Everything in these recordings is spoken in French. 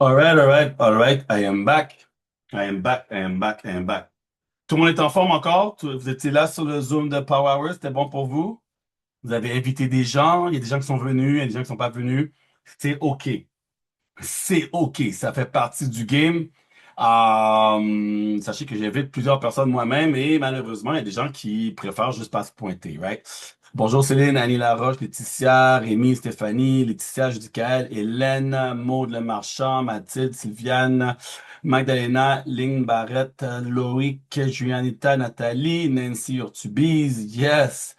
All right. I am back. I am back. I am back. I am back. Tout le monde est en forme encore? Vous étiez là sur le Zoom de Power Hour, c'était bon pour vous? Vous avez invité des gens, il y a des gens qui sont venus, il y a des gens qui sont pas venus. C'est OK. C'est OK. Ça fait partie du game. Sachez que j'invite plusieurs personnes moi-même et malheureusement, il y a des gens qui préfèrent juste pas se pointer, right? Bonjour Céline, Annie Laroche, Laetitia, Rémi, Stéphanie, Laetitia, Judicaël, Hélène, Maude Lemarchand, Mathilde, Sylviane, Magdalena, Lynn Barrette, Loïc, Julianita, Nathalie, Nancy Urtubise, yes,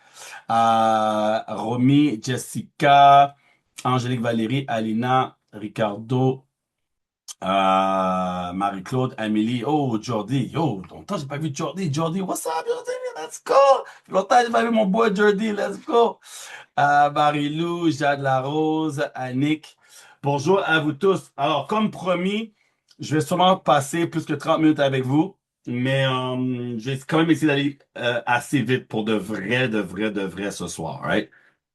Romy, Jessica, Angélique Valérie, Alina, Ricardo, Marie-Claude, Amélie, oh, Jordi, yo, longtemps j'ai pas vu Jordi, Jordi, what's up, Jordi, let's go, longtemps j'ai pas vu mon boy Jordi, let's go, Marie-Lou, Jade Larose, Annick, bonjour à vous tous. Alors, comme promis, je vais sûrement passer plus que 30 minutes avec vous, mais je vais quand même essayer d'aller assez vite pour de vrai ce soir, right?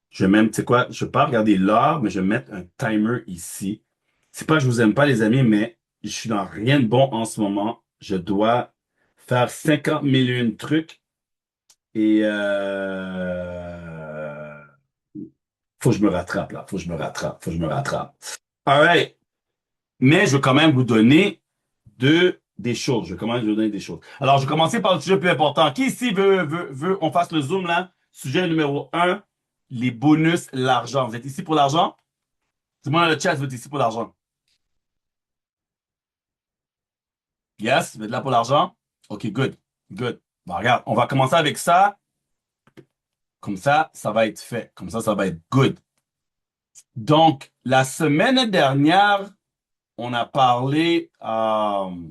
Je vais même, tu sais quoi, je vais pas regarder l'heure, mais je vais mettre un timer ici. C'est pas que je vous aime pas, les amis, mais je suis dans rien de bon en ce moment. Je dois faire 50 000 et une trucs et faut que je me rattrape, là. Faut que je me rattrape. Faut que je me rattrape. All right. Mais je veux quand même vous donner des choses. Je vais quand même vous donner des choses. Alors, je vais commencer par le sujet le plus important. Qui ici veut on fasse le zoom, là? Sujet numéro un, les bonus, l'argent. Vous êtes ici pour l'argent? Dis-moi dans le chat, vous êtes ici pour l'argent. Yes, vous êtes là pour l'argent? OK, good. Good. Bon, regarde, on va commencer avec ça. Comme ça va être fait. Comme ça va être good. Donc, la semaine dernière, on a parlé, ben,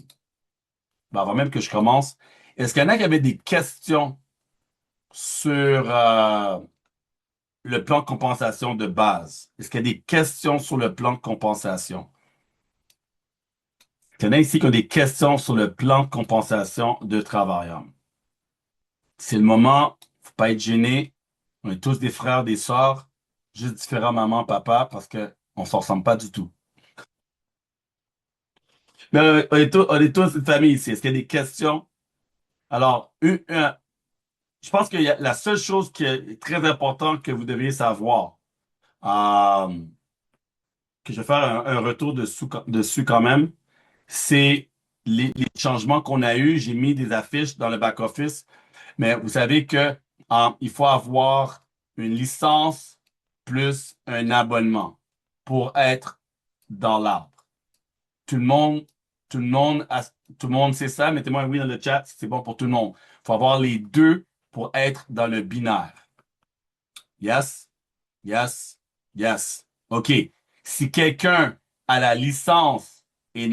avant même que je commence, est-ce qu'il y en a qui avaient des questions sur le plan de compensation de base? Est-ce qu'il y a des questions sur le plan de compensation? Est-ce qu'il y en a ici qui ont des questions sur le plan de compensation de travailleurs? C'est le moment, faut pas être gêné. On est tous des frères, des sœurs, juste différents maman, papa, parce que on s'en ressemble pas du tout. Mais on est tous une famille ici. Est-ce qu'il y a des questions? Alors, je pense que la seule chose qui est très importante que vous devriez savoir, euh, que je vais faire un retour dessus quand même, c'est les changements qu'on a eus. J'ai mis des affiches dans le back-office, mais vous savez que il faut avoir une licence plus un abonnement pour être dans l'arbre. Tout le monde, tout le monde, tout le monde sait ça. Mettez-moi un oui dans le chat si c'est bon pour tout le monde. Il faut avoir les deux pour être dans le binaire. Yes, yes, yes. OK. Si quelqu'un a la licence et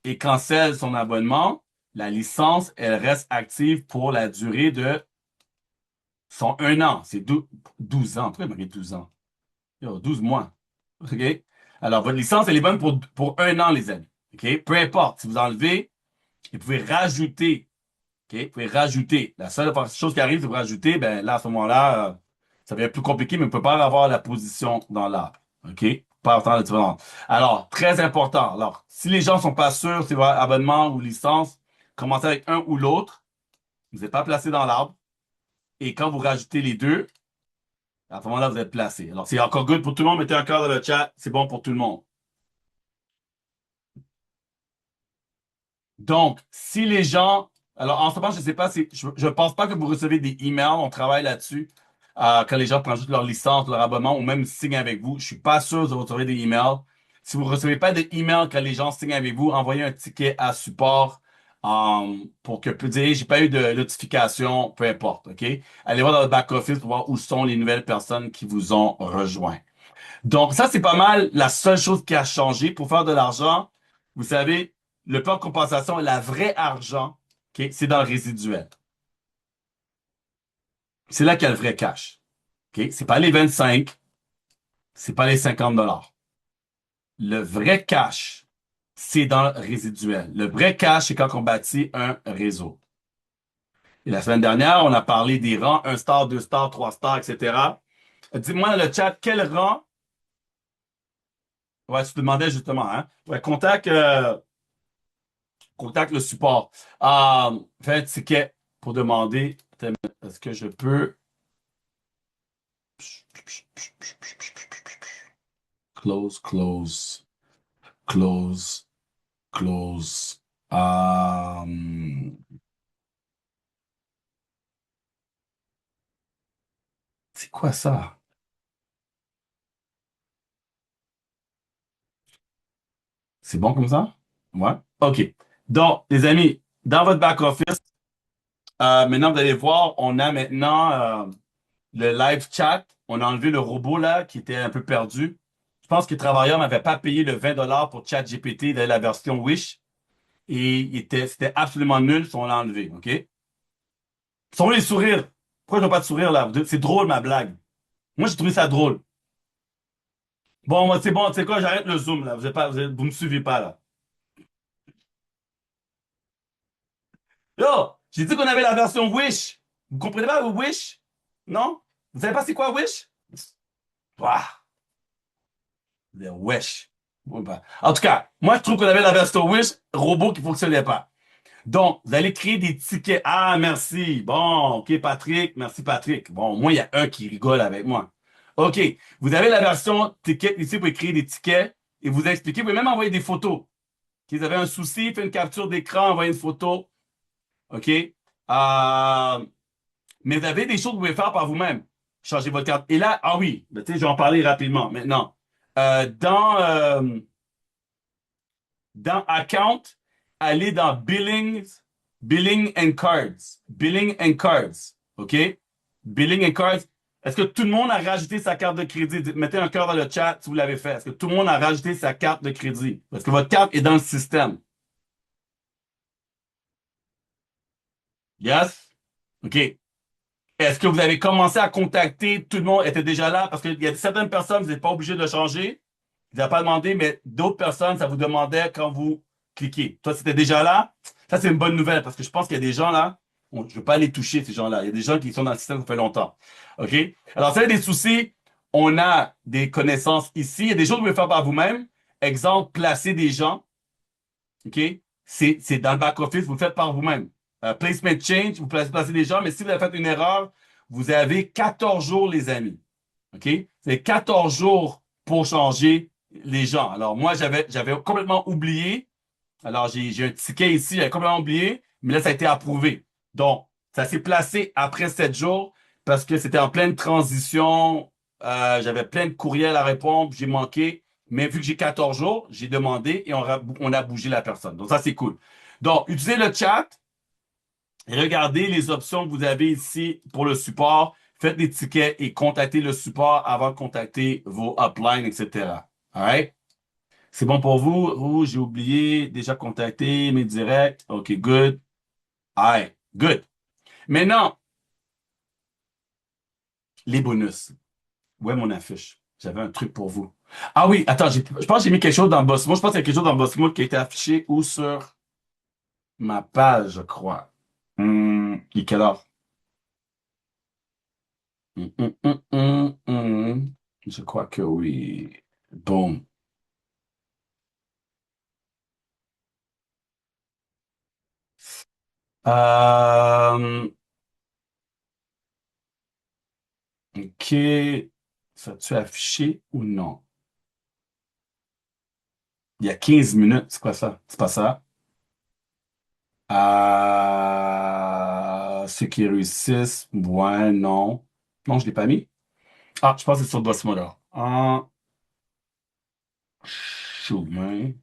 et cancelle son abonnement, la licence, elle reste active pour la durée de son 1 an. C'est 12 ans. Pourquoi il marqué 12 ans? Yo, 12 mois. OK? Alors, votre licence, elle est bonne pour 1 an, les amis. OK? Peu importe. Si vous enlevez, vous pouvez rajouter. OK? Vous pouvez rajouter. La seule chose qui arrive, c'est que vous rajoutez, ben là, à ce moment-là, ça devient plus compliqué, mais vous ne pouvez pas avoir la position dans l'arbre. OK? Pas avoir la différence. Alors, très important. Alors, si les gens ne sont pas sûrs si votre abonnement ou licence, commencez avec un ou l'autre. Vous n'êtes pas placé dans l'arbre. Et quand vous rajoutez les deux, à ce moment-là, vous êtes placé. Alors, c'est encore good pour tout le monde. Mettez un cœur dans le chat. C'est bon pour tout le monde. Donc, si les gens, alors en ce moment, je ne sais pas si, je ne pense pas que vous recevez des emails, on travaille là-dessus, quand les gens prennent juste leur licence, leur abonnement ou même signent avec vous. Je suis pas sûr que vous recevrez des emails. Si vous ne recevez pas de emails quand les gens signent avec vous, envoyez un ticket à support pour que vous dire, j'ai pas eu de notification, peu importe, OK? Allez voir dans le back-office pour voir où sont les nouvelles personnes qui vous ont rejoint. Donc, ça, c'est pas mal la seule chose qui a changé pour faire de l'argent. Vous savez, le plan de compensation, la vraie argent, ok, c'est dans le résiduel. C'est là qu'il y a le vrai cash. Ok? C'est pas les 25, c'est pas les 50 dollars. Le vrai cash, c'est dans le résiduel. Le vrai cash, c'est quand on bâtit un réseau. Et la semaine dernière, on a parlé des rangs, un star, deux stars, trois stars, etc. Dis-moi dans le chat, quel rang Ouais, tu te demandais justement, hein? Ouais, contacte le support. Fais un ticket pour demander, attends, est-ce que je peux close, close, close, close. C'est quoi ça? C'est bon comme ça? Ouais. OK. Donc, les amis, dans votre back-office, maintenant, vous allez voir, on a maintenant le live chat. On a enlevé le robot là qui était un peu perdu. Je pense que Travailleur n'avait pas payé le 20 $ pour ChatGPT de la version Wish. Et c'était absolument nul, si on l'a enlevé. OK? Sont les sourires. Pourquoi je n'ai pas de sourire là? C'est drôle, ma blague. Moi, j'ai trouvé ça drôle. Bon, moi, c'est bon, tu sais quoi, j'arrête le zoom là. Vous me suivez pas là. Yo, j'ai dit qu'on avait la version Wish. Vous comprenez pas Wish? Non? Vous savez pas c'est quoi Wish? Ouah, wesh. Bon, bah. En tout cas, moi, je trouve qu'on avait la version Wish robot qui fonctionnait pas. Donc, vous allez créer des tickets. Ah, merci. Bon, OK, Patrick. Merci, Patrick. Bon, au moins, il y a un qui rigole avec moi. OK. Vous avez la version ticket ici, vous pouvez créer des tickets et vous expliquer. Vous pouvez même envoyer des photos. Si vous avez un souci, faites une capture d'écran, envoyez une photo. OK? Mais vous avez des choses que vous pouvez faire par vous-même. Changer votre carte. Et là, ah oui, ben, tu sais, je vais en parler rapidement maintenant. Dans Account, allez dans Billings, Billing and Cards. Billing and Cards. OK? Billing and Cards. Est-ce que tout le monde a rajouté sa carte de crédit? Mettez un cœur dans le chat si vous l'avez fait. Est-ce que tout le monde a rajouté sa carte de crédit? Parce que votre carte est dans le système. Yes? OK. Est-ce que vous avez commencé à contacter tout le monde était déjà là? Parce qu'il y a certaines personnes, vous n'êtes pas obligé de le changer. Vous n'avez pas demandé, mais d'autres personnes, ça vous demandait quand vous cliquez. Toi, c'était déjà là. Ça, c'est une bonne nouvelle parce que je pense qu'il y a des gens là, je ne veux pas les toucher, ces gens-là. Il y a des gens qui sont dans le système, ça fait longtemps. OK? Alors, ça, il y a des soucis. On a des connaissances ici. Il y a des choses que vous pouvez faire par vous-même. Exemple, placer des gens. OK? C'est dans le back-office, vous le faites par vous-même. Placement change, vous placez des gens, mais si vous avez fait une erreur, vous avez 14 jours, les amis. OK? C'est 14 jours pour changer les gens. Alors, moi, j'avais complètement oublié. Alors, j'ai un ticket ici, j'avais complètement oublié, mais là, ça a été approuvé. Donc, ça s'est placé après 7 jours parce que c'était en pleine transition. J'avais plein de courriels à répondre, j'ai manqué. Mais vu que j'ai 14 jours, j'ai demandé et on a bougé la personne. Donc, ça, c'est cool. Donc, utilisez le chat. Regardez les options que vous avez ici pour le support. Faites des tickets et contactez le support avant de contacter vos uplines, etc. All right? C'est bon pour vous? Oh, j'ai oublié. Déjà contacté mes directs. OK, good. All right, good. Maintenant, les bonus. Où est mon affiche? J'avais un truc pour vous. Ah oui, attends, je pense que j'ai mis quelque chose dans Boss Mood. Je pense qu'il y a quelque chose dans Boss Mood qui a été affiché ou sur ma page, je crois. Il est quelle heure? Hum, hum, hum, Je crois que oui. Boom. Euh, OK. Ça tu affiché ou non? Il y a 15 minutes. C'est quoi ça? C'est pas ça? Ceux qui réussissent, ouais, non. Non, je l'ai pas mis. Ah, je pense que c'est sur Dosmodor. Ah, chemin.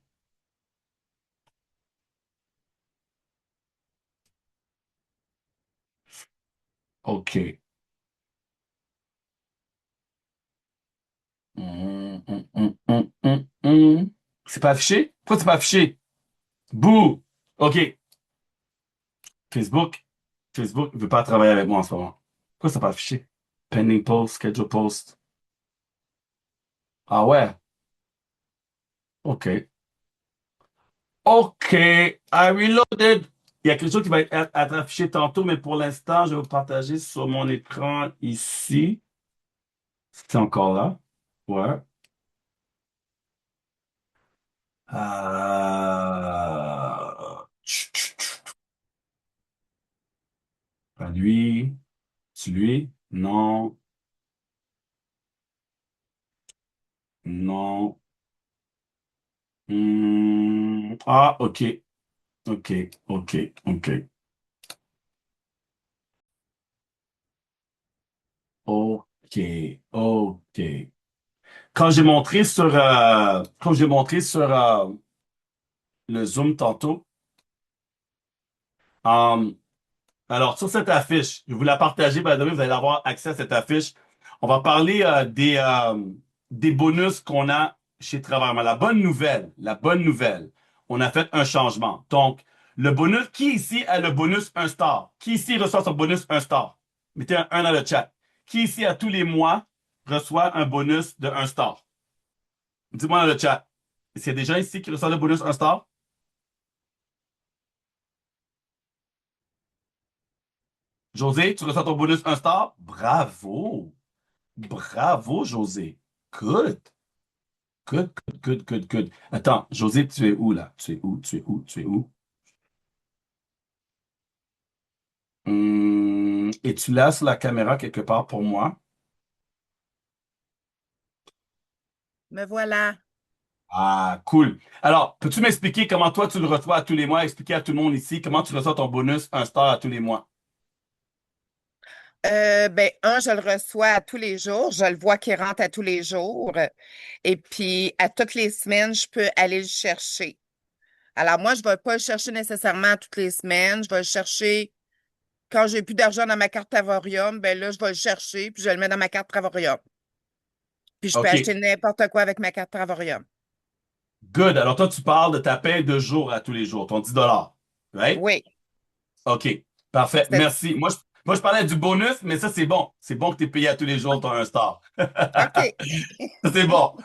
OK. C'est pas affiché? Pourquoi c'est pas affiché? Bouh! OK. Facebook. Facebook ne veut pas travailler avec moi en ce moment. Pourquoi ça n'a pas affiché? Pending post, schedule post. Ah ouais. OK. OK. I reloaded. Il y a quelque chose qui va être affiché tantôt, mais pour l'instant, je vais vous partager sur mon écran ici. C'est encore là. Ouais. Pas lui. C'est lui? Non, non. Ah, ok, ok, ok, ok, ok, ok. Quand j'ai montré sur le Zoom tantôt, euh, alors sur cette affiche, je vais vous la partager, by the way, vous allez avoir accès à cette affiche. On va parler des bonus qu'on a chez Travail. La bonne nouvelle, on a fait un changement. Donc, le bonus, qui ici a le bonus un star? Qui ici reçoit son bonus un star? Mettez un dans le chat. Qui ici, à tous les mois, reçoit un bonus de un star? Dis-moi dans le chat. Est-ce qu'il y a des gens ici qui reçoivent le bonus un star? José, tu reçois ton bonus un star? Bravo! Bravo, José. Good. Good, good, good, good, good. Attends, José, tu es où là? Tu es où? Tu es où? Tu es où? Et tu laisses la caméra quelque part pour moi? Me voilà. Ah, cool. Alors, peux-tu m'expliquer comment toi tu le reçois à tous les mois? Expliquer à tout le monde ici comment tu reçois ton bonus un star à tous les mois. Je le reçois à tous les jours. Je le vois qu'il rentre à tous les jours. Et puis, à toutes les semaines, je peux aller le chercher. Alors, moi, je ne vais pas le chercher nécessairement toutes les semaines. Je vais le chercher quand j'ai plus d'argent dans ma carte Travorium. Ben là, je vais le chercher, puis je le mets dans ma carte Travorium. Puis, je peux OK, acheter n'importe quoi avec ma carte Travorium. good. Alors toi, tu parles de ta paie de jour à tous les jours, ton 10 $, right? Oui, OK, parfait. c'est Merci. Moi, je parlais du bonus, mais ça, c'est bon. C'est bon que tu es payé à tous les jours, tu as un star. OK. Ça, c'est bon.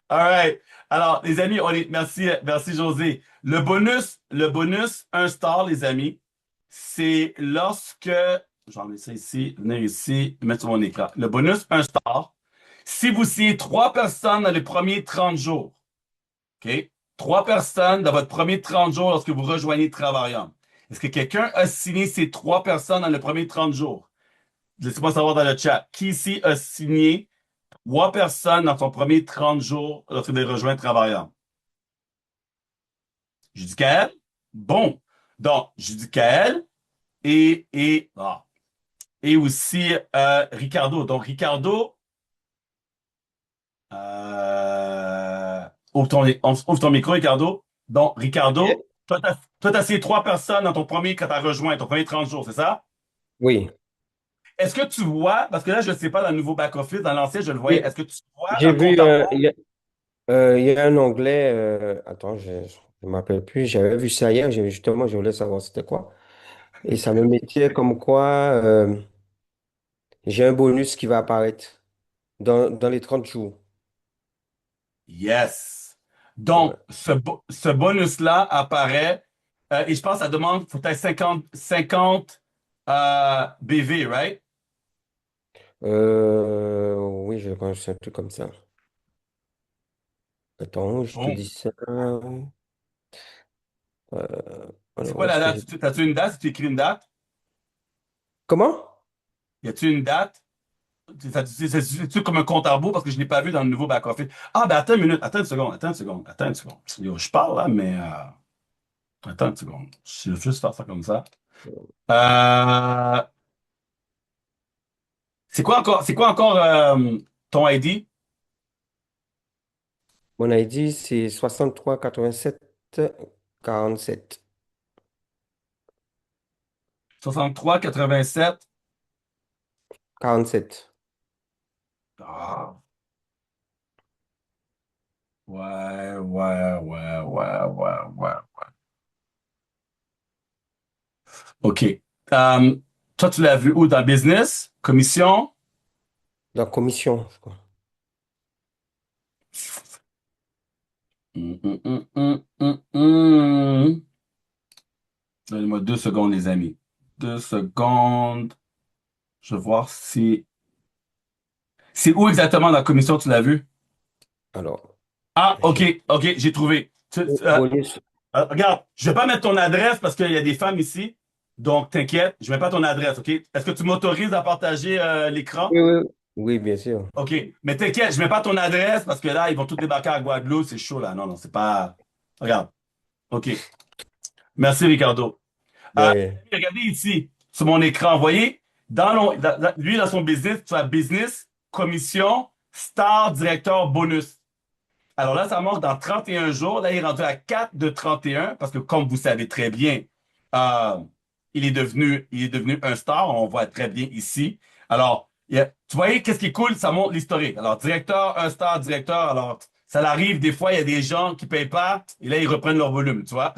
All right. Alors, les amis, merci, merci José. Le bonus, un star, les amis, c'est lorsque, j'en ai ça ici, venir ici, mettre sur mon écran. Le bonus, un star, si vous signez trois personnes dans les premiers 30 jours, OK? Trois personnes dans votre premier 30 jours lorsque vous rejoignez Travaillon. Est-ce que quelqu'un a signé ces trois personnes dans les premiers 30 jours? Laissez-moi savoir dans le chat. Qui ici a signé trois personnes dans son premier 30 jours lorsque vous avez rejoint Travaillon? Judicaël? Bon. Donc, Judicaël et aussi Ricardo. Donc, Ricardo, ouvre ton micro, Ricardo. Donc, Ok. Ricardo, toi, t'as essayé trois personnes dans ton premier, quand t'as rejoint, ton premier 30 jours, c'est ça? Oui, Est-ce que tu vois, parce que là, je ne sais pas dans le nouveau back-office, dans l'ancien, je le voyais, oui. est-ce que tu vois J'ai un vu, compte à rebours? il y a un onglet, attends, je ne m'appelle plus, j'avais vu ça hier, justement, je voulais savoir c'était quoi. Et ça me mettait comme quoi j'ai un bonus qui va apparaître dans les 30 jours. Yes. Ouais. Donc, ce bonus-là apparaît, et je pense que ça demande, faut être 50 BV, right? Oui, je pense que c'est un truc comme ça. Attends, je te Bon. dis ça. C'est Alors, où quoi la est-ce que date? j'ai... As-tu une date? Si tu écris une date? Comment? Y a-tu une date? C'est-tu comme un compte à rebours parce que je ne l'ai pas vu dans le nouveau back-office? Ah, ben attends une minute, attends une seconde, attends une seconde, attends une seconde. Yo, je parle là, mais attends une seconde. Je vais juste faire ça comme ça. Euh, c'est quoi encore ton ID? Mon ID, c'est 63 87 47. 63 87. 47. Ah, ouais, ouais, ouais, ouais, ouais, ouais. OK. Euh, toi, tu l'as vu où? Dans le business? Commission? La commission, je crois. Hum, hum, hum, hum, hum, hum. Donnez-moi 2 secondes, les amis. 2 secondes. Je vais voir si... C'est où exactement dans la commission tu l'as vu? Alors, Ah, OK, j'ai OK, j'ai trouvé. Bonus. Regarde, je vais pas mettre ton adresse parce qu'il y a des femmes ici. Donc, t'inquiète, je mets pas ton adresse, OK? Est-ce que tu m'autorises à partager l'écran? Oui, oui, oui, bien sûr. OK. Mais t'inquiète, je mets pas ton adresse parce que là, ils vont tous débarquer à Guadeloupe. C'est chaud, là. Non, non, c'est pas. Regarde. OK. Merci, Ricardo. De rien. Regardez ici, sur mon écran, vous voyez, lui, dans son business, tu as business, commission, star, directeur, bonus. Alors là, ça marche dans 31 jours. Là, il est rendu à 4 de 31 parce que, comme vous savez très bien, euh, il est devenu un star. On voit très bien ici. Alors, tu voyez, qu'est-ce qui est cool? Ça montre l'historique. Alors, directeur, un star, directeur. Alors, ça arrive, des fois, il y a des gens qui ne payent pas et là, ils reprennent leur volume, tu vois?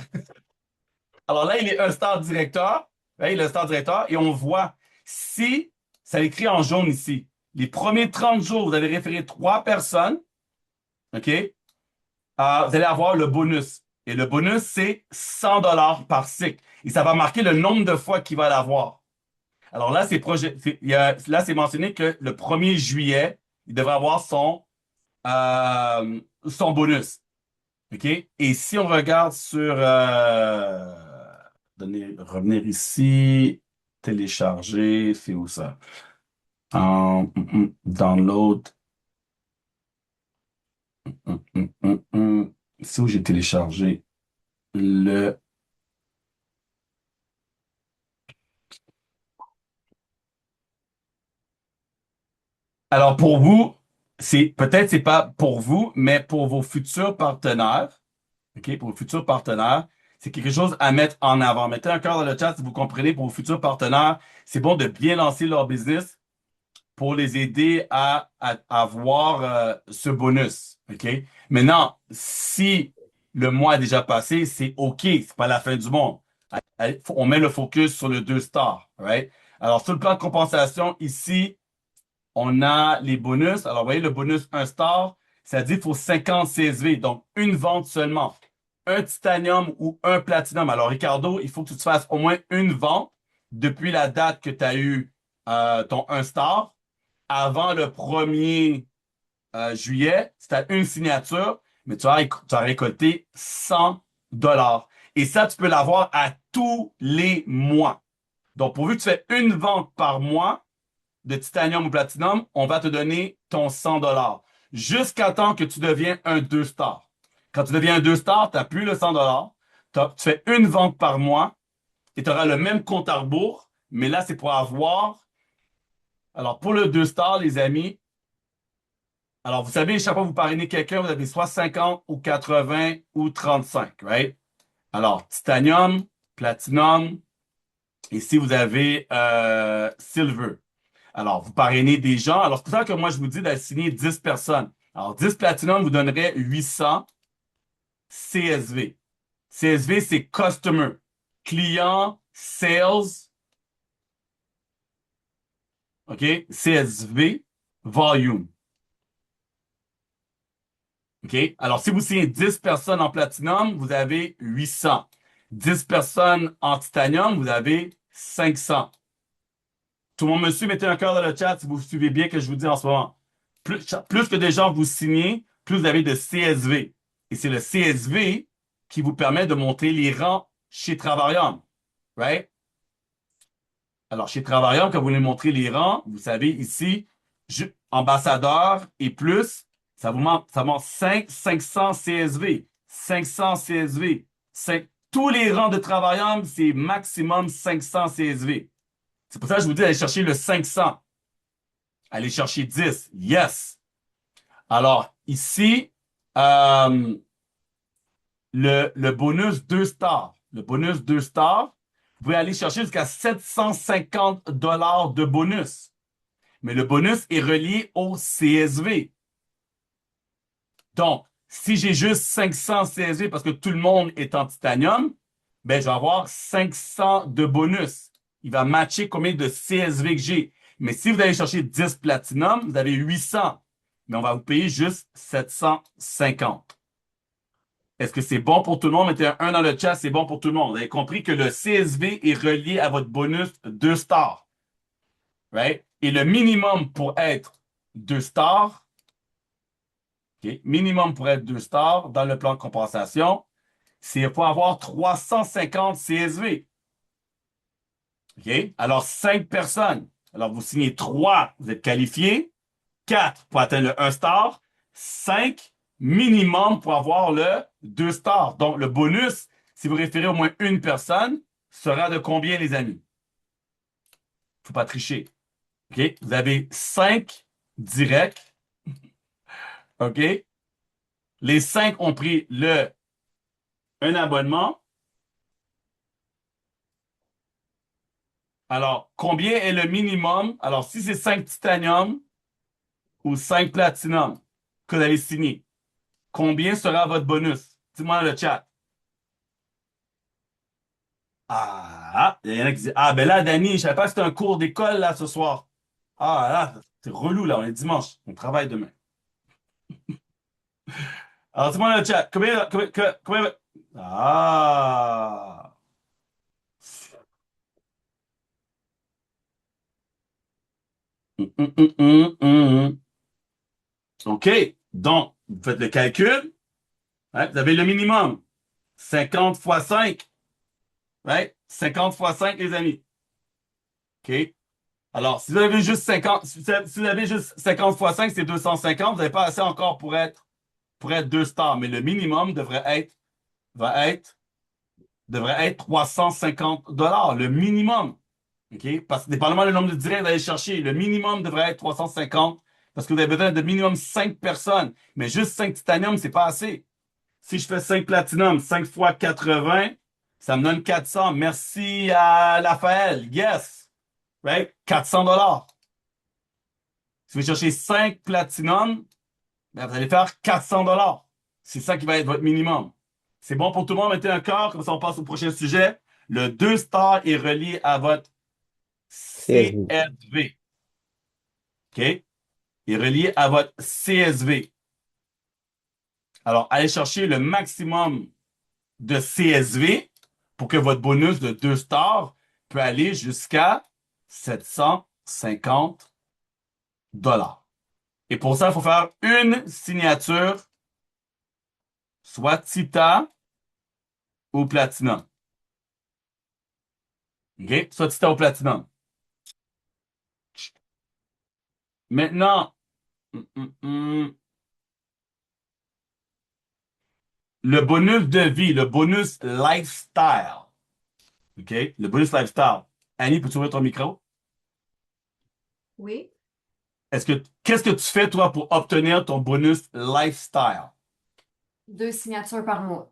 Alors là, il est un star directeur. Hein, il est un star directeur et on voit si, ça écrit en jaune ici, les premiers 30 jours, vous avez référé 3 personnes, OK? Vous allez avoir le bonus. Et le bonus, c'est 100 dollars par cycle. Et ça va marquer le nombre de fois qu'il va l'avoir. Alors là, là, c'est mentionné que le 1er juillet, il devrait avoir son bonus. OK? Et si on regarde sur... revenir ici, télécharger, c'est où ça? Download. C'est où j'ai téléchargé le... Alors pour vous, peut-être c'est pas pour vous, mais pour vos futurs partenaires, OK, pour vos futurs partenaires, c'est quelque chose à mettre en avant. Mettez un cœur dans le chat si vous comprenez pour vos futurs partenaires. C'est bon de bien lancer leur business pour les aider à avoir ce bonus. OK? Maintenant, si le mois est déjà passé, c'est OK, c'est pas la fin du monde. On met le focus sur le 2 stars. Right? Alors, sur le plan de compensation, ici, on a les bonus. Alors, vous voyez, le bonus 1 star, ça dit qu'il faut 50 CSV, donc une vente seulement. Un titanium ou un platinum. Alors, Ricardo, il faut que tu te fasses au moins une vente depuis la date que tu as eu ton 1 star avant le 1er juillet. C'est à une signature, mais tu as récolté 100 dollars. Et ça, tu peux l'avoir à tous les mois. Donc, pourvu que tu fais une vente par mois, de titanium ou platinum, on va te donner ton 100 dollars jusqu'à temps que tu deviens un 2 stars. Quand tu deviens un 2 stars, tu n'as plus le 100 dollars. Tu fais une vente par mois et tu auras le même compte à rebours, mais là, c'est pour avoir. Alors, pour le 2 stars, les amis, alors vous savez, chaque fois que vous parrainez quelqu'un, vous avez soit 50 ou 80 ou 35, right? Alors, titanium, platinum, et si vous avez silver. Alors, vous parrainez des gens. Alors, c'est pour ça que moi, je vous dis d'assigner 10 personnes. Alors, 10 Platinum vous donnerait 800 CSV. CSV, c'est Customer. Client, Sales, OK? CSV, Volume. OK? Alors, si vous signez 10 personnes en Platinum, vous avez 800. 10 personnes en Titanium, vous avez 500. Tout le monde me suit, mettez un cœur dans le chat si vous suivez bien ce que je vous dis en ce moment. Plus que des gens vous signez, plus vous avez de CSV. Et c'est le CSV qui vous permet de monter les rangs chez Travarium. Right? Alors, chez Travarium, quand vous voulez montrer les rangs, vous savez ici, ambassadeur et plus, ça monte 500 CSV. 500 CSV. Tous les rangs de Travarium, c'est maximum 500 CSV. C'est pour ça que je vous dis d'aller chercher le 500. Allez chercher 10. Yes. Alors, ici, euh, le bonus 2 stars. Le bonus 2 stars, vous pouvez aller chercher jusqu'à 750 dollars de bonus. Mais le bonus est relié au CSV. Donc, si j'ai juste 500 CSV parce que tout le monde est en titanium, ben, je vais avoir 500 de bonus. Il va matcher combien de CSV que j'ai. Mais si vous allez chercher 10 platinum, vous avez 800. Mais on va vous payer juste 750. Est-ce que c'est bon pour tout le monde? Mettez un 1 dans le chat, c'est bon pour tout le monde. Vous avez compris que le CSV est relié à votre bonus 2 stars. Right? Et le minimum pour être 2 stars, OK, minimum pour être 2 stars dans le plan de compensation, c'est il faut avoir 350 CSV. OK? Alors, 5 personnes. Alors, vous signez 3, vous êtes qualifié. 4 pour atteindre le 1 star. 5 minimum pour avoir le 2 stars. Donc, le bonus, si vous référez au moins une personne, sera de combien, les amis? Faut pas tricher. OK? Vous avez 5 directs. OK? Les 5 ont pris un abonnement. Alors, combien est le minimum? Alors, si c'est 5 titanium ou 5 platinum que vous allez signer, combien sera votre bonus? Dis-moi dans le chat. Il y en a qui disent, ah, ben là, Danny, je savais pas que c'était un cours d'école, là, ce soir. Ah, là, c'est relou, là, on est dimanche. On travaille demain. Alors, dis-moi dans le chat. Ah! Hum. OK. Donc, vous faites le calcul. Hein, vous avez le minimum. 50 fois 5. Ouais, 50 fois 5, les amis. OK. Alors, si vous avez juste 50, si vous avez juste 50 fois 5, c'est 250. Vous n'avez pas assez encore pour être 2 stars. Mais le minimum va être, devrait être 350 dollars. Le minimum. OK? Parce que dépendamment du nombre de directs que vous allez chercher, le minimum devrait être 350 parce que vous avez besoin de minimum 5 personnes. Mais juste 5 titanium, c'est pas assez. Si je fais 5 platinum, 5 fois 80, ça me donne 400. Merci à Raphaël. Yes. Right? 400 dollars. Si vous cherchez 5 platinum, ben, vous allez faire 400 dollars. C'est ça qui va être votre minimum. C'est bon pour tout le monde, mettez un cœur, comme ça on passe au prochain sujet. Le 2 stars est relié à votre CSV. CSV. OK? Est relié à votre CSV. Alors, allez chercher le maximum de CSV pour que votre bonus de 2 stars peut aller jusqu'à 750 dollars. Et pour ça, il faut faire une signature, soit Tita ou Platinum. OK? Soit Tita ou Platinum. Maintenant, hum, hum, hum, le bonus de vie, le bonus lifestyle. OK? Le bonus lifestyle. Annie, peux-tu ouvrir ton micro? Oui. Qu'est-ce que tu fais, toi, pour obtenir ton bonus lifestyle? 2 signatures par mois,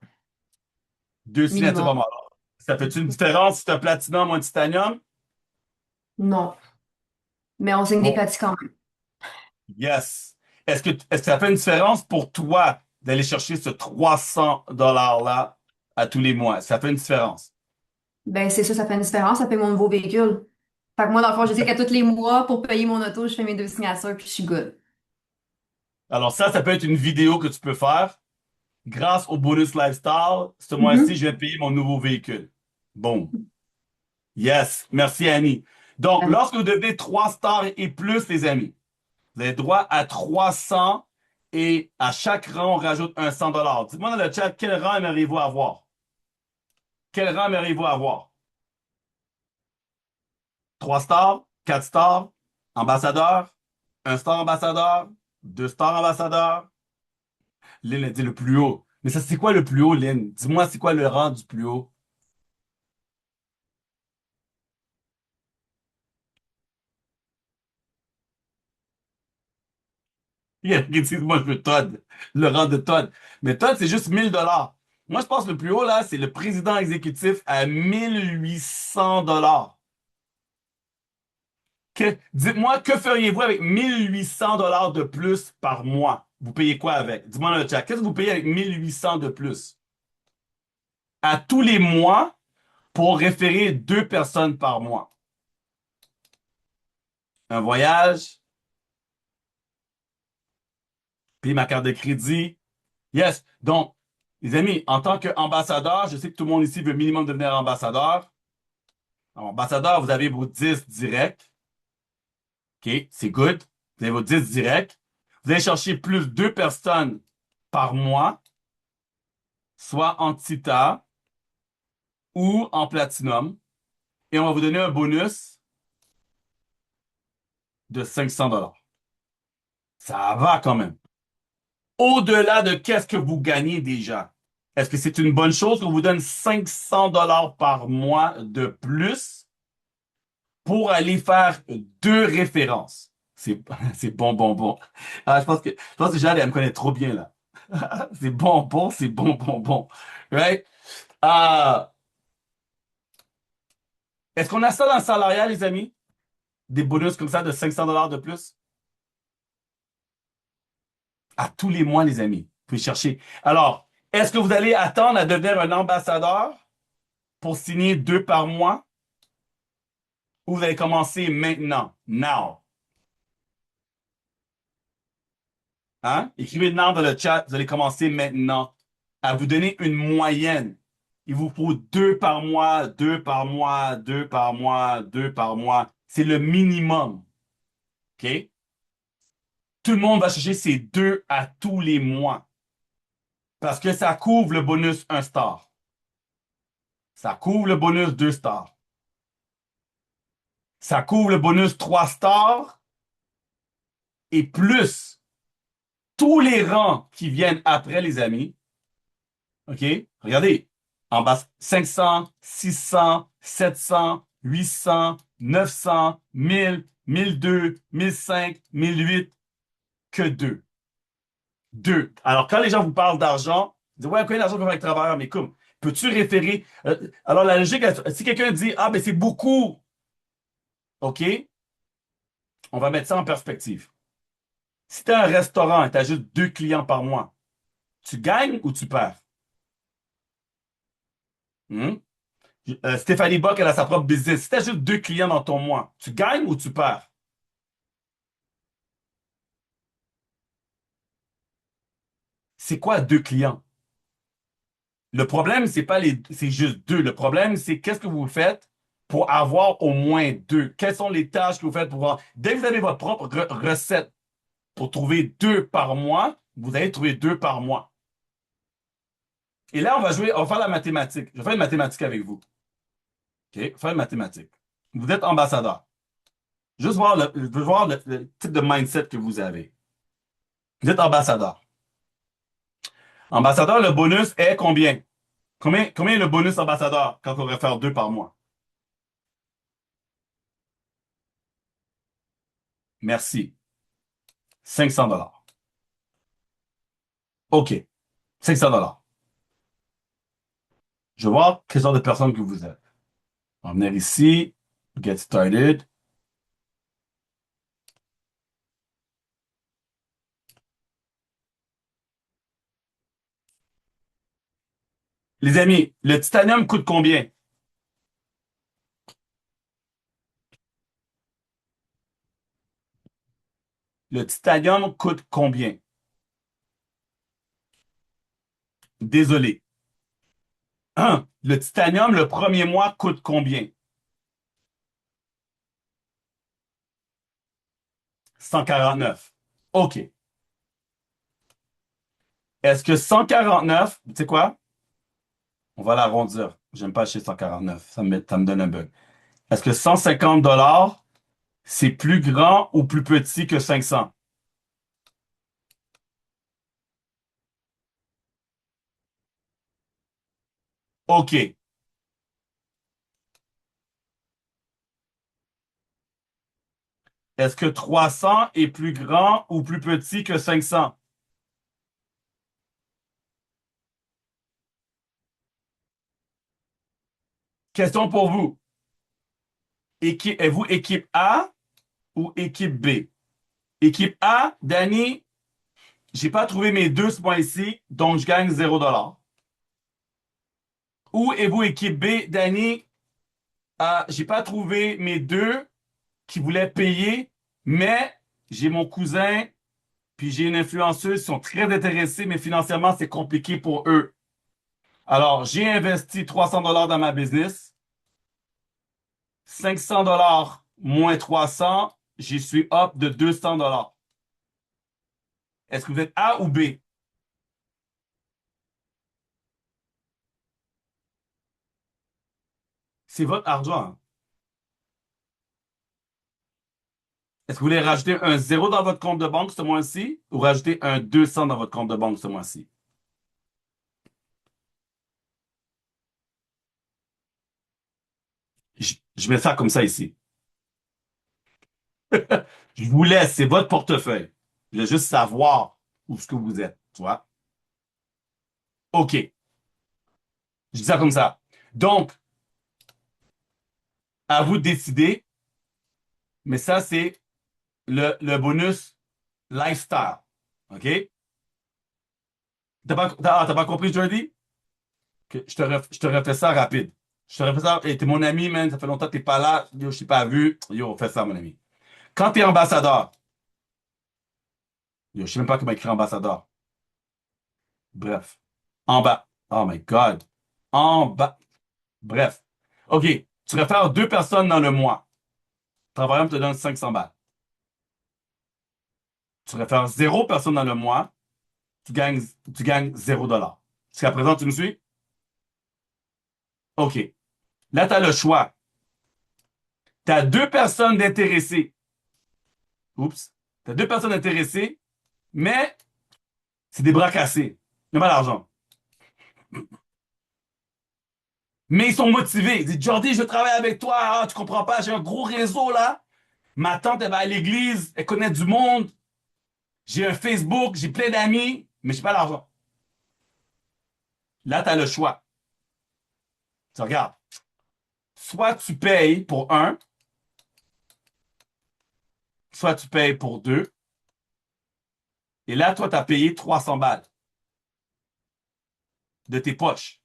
2 signatures par minimum. mois. Ça fait une différence si tu as platinum ou un titanium? Non. Mais on signe des Bon, platis quand même. yes. Est-ce que ça fait une différence pour toi d'aller chercher ce 300 $-là à tous les mois? Ça fait une différence. Ben, c'est ça, ça fait une différence. Ça paye mon nouveau véhicule. Fait que moi, dans le fond, je sais qu'à tous les mois, pour payer mon auto, je fais mes 2 signatures puis je suis good. Alors ça peut être une vidéo que tu peux faire. Grâce au bonus lifestyle, ce mois-ci, Mhm. je vais payer mon nouveau véhicule. Bon. Yes. Merci, Annie. Donc, Allez. lorsque vous devenez 3 stars et plus, les amis, vous avez droit à 300 et à chaque rang, on rajoute un 100 dollars. Dites-moi dans le chat, quel rang aimeriez-vous avoir? Quel rang aimeriez-vous avoir? 3 stars, 4 stars, ambassadeur, un star ambassadeur, 2 stars ambassadeur. Lynn a dit le plus haut. Mais ça, c'est quoi le plus haut, Lynn? Dis-moi, c'est quoi le rang du plus haut? Il y a qui dit, moi, je veux Todd, le rang de Todd. Mais Todd, c'est juste 1000 dollars. Moi, je pense que le plus haut, là, c'est le président exécutif à 1800 dollars. Dites-moi, que feriez-vous avec 1800 dollars de plus par mois? Vous payez quoi avec? Dis-moi dans le chat. Qu'est-ce que vous payez avec 1800 de plus? À tous les mois pour référer 2 personnes par mois. Un voyage, payer ma carte de crédit. Yes. Donc, les amis, en tant qu'ambassadeur, je sais que tout le monde ici veut minimum devenir ambassadeur. Alors, ambassadeur, vous avez vos 10 directs. OK, c'est good. Vous avez vos 10 directs. Vous allez chercher plus 2 personnes par mois. soit en Tita ou en Platinum. Et on va vous donner un bonus de 500 $. Ça va quand même. Au-delà de qu'est-ce que vous gagnez déjà. Est-ce que c'est une bonne chose qu'on vous donne 500 $ par mois de plus pour aller faire 2 références? C'est c'est bon, bon, bon. Ah, je pense que Jade, elle me connaît trop bien, là. C'est bon, bon, c'est bon, bon, bon. Right? Ah, est-ce qu'on a ça dans le salariat, les amis? Des bonus comme ça de 500 $ de plus? À tous les mois, les amis. Vous pouvez chercher. Alors, est-ce que vous allez attendre à devenir un ambassadeur pour signer 2 par mois ou vous allez commencer maintenant? Now. Hein? Écrivez now dans le chat, vous allez commencer maintenant à vous donner une moyenne. Il vous faut 2 par mois, 2 par mois, 2 par mois, 2 par mois. C'est le minimum. OK? Tout le monde va chercher ces 2 à tous les mois parce que ça couvre le bonus 1 star. Ça couvre le bonus 2 stars. Ça couvre le bonus 3 stars et plus tous les rangs qui viennent après, les amis. OK? Regardez. En bas, 500, 600, 700, 800, 900, 1000, 1002, 1005, 1008, que 2. 2. Alors, quand les gens vous parlent d'argent, ils disent, ouais, combien d'argent peut faire avec le travailleur? Mais comme, peux-tu référer? Alors, la logique, si quelqu'un dit, ah, mais c'est beaucoup, OK, on va mettre ça en perspective. Si tu as un restaurant et tu as juste 2 clients par mois, tu gagnes ou tu perds? Hmm? Stéphanie Bock, elle a sa propre business. Si tu as juste 2 clients dans ton mois, tu gagnes ou tu perds? C'est quoi 2 clients? Le problème, c'est pas c'est juste 2. Le problème, c'est qu'est-ce que vous faites pour avoir au moins 2? Quelles sont les tâches que vous faites pour voir? Dès que vous avez votre propre recette pour trouver 2 par mois, vous allez trouver 2 par mois. Et là, on va faire la mathématique. Je vais faire une mathématique avec vous. OK? On va faire une mathématique. Vous êtes ambassadeur. Juste voir je veux voir le type de mindset que vous avez. Vous êtes ambassadeur. Ambassadeur, le bonus est combien? Combien est le bonus ambassadeur quand on va faire 2 par mois? Merci. 500 $. OK. 500 $. Je vais voir quel genre de personne que vous êtes. On va venir ici. Get started. Les amis, le titanium coûte combien? Le titanium coûte combien? Désolé. Le titanium, le premier mois, coûte combien? 149. OK. Est-ce que 149, tu sais quoi? On va l'arrondir. J'aime pas acheter 149. Ça me donne un bug. Est-ce que 150 $, c'est plus grand ou plus petit que 500? OK. Est-ce que 300 est plus grand ou plus petit que 500? Question pour vous. Êtes-vous équipe A ou équipe B? Équipe A, Danny, j'ai pas trouvé mes 2 ce mois-ci, donc je gagne 0 $. Ou êtes-vous équipe B, Danny, j'ai pas trouvé mes 2 qui voulaient payer, mais j'ai mon cousin, puis j'ai une influenceuse, ils sont très intéressés, mais financièrement, c'est compliqué pour eux. Alors, j'ai investi 300 $ dans ma business, 500 $ moins 300, j'y suis up de 200 $. Est-ce que vous êtes A ou B? C'est votre argent, hein. Est-ce que vous voulez rajouter un 0 dans votre compte de banque ce mois-ci ou rajouter un 200 dans votre compte de banque ce mois-ci? Je mets ça comme ça ici. Je vous laisse, c'est votre portefeuille. Je veux juste savoir où ce que vous êtes, tu vois? OK. Je dis ça comme ça. Donc, à vous de décider, mais ça, c'est le bonus lifestyle. OK? T'as pas compris, Jordi? Je te refais ça rapide. Je te refais ça. Hey, t'es mon ami, man. Ça fait longtemps que t'es pas là. Yo, je t'ai pas vu. Yo, fais ça, mon ami. Quand t'es ambassadeur, yo, je sais même pas comment écrire ambassadeur. Bref. En bas. Oh my God. En bas. Bref. OK. Tu réfères deux personnes dans le mois. Travailleur te donne 500 balles. Tu réfères zéro personne dans le mois. Tu gagnes 0 dollar. Jusqu'à présent, tu me suis? OK. Là, tu as le choix. Tu as deux personnes d'intéressées. Oups. Tu as deux personnes intéressées, mais c'est des bras cassés. Ils n'ont pas d'argent. Mais ils sont motivés. Ils disent, Jordi, je travaille avec toi. Ah, tu comprends pas, j'ai un gros réseau là. Ma tante, elle va à l'église, elle connaît du monde. J'ai un Facebook, j'ai plein d'amis, mais j'ai pas l'argent. Là, tu as le choix. Tu regardes. Soit tu payes pour un, soit tu payes pour deux. Et là, toi, tu as payé 300 balles de tes poches.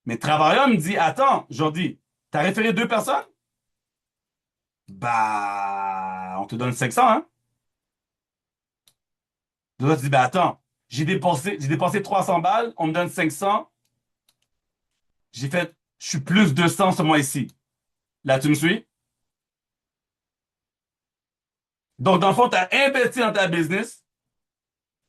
Mais le travailleur me dit, attends, Jordi, t'as référé deux personnes? Bah, on te donne 500, hein? Toi, tu dis, bah, attends, j'ai dépensé 300 balles, on me donne 500, je suis plus 200 ce mois-ci. Là, tu me suis? Donc, dans le fond, tu as investi dans ta business.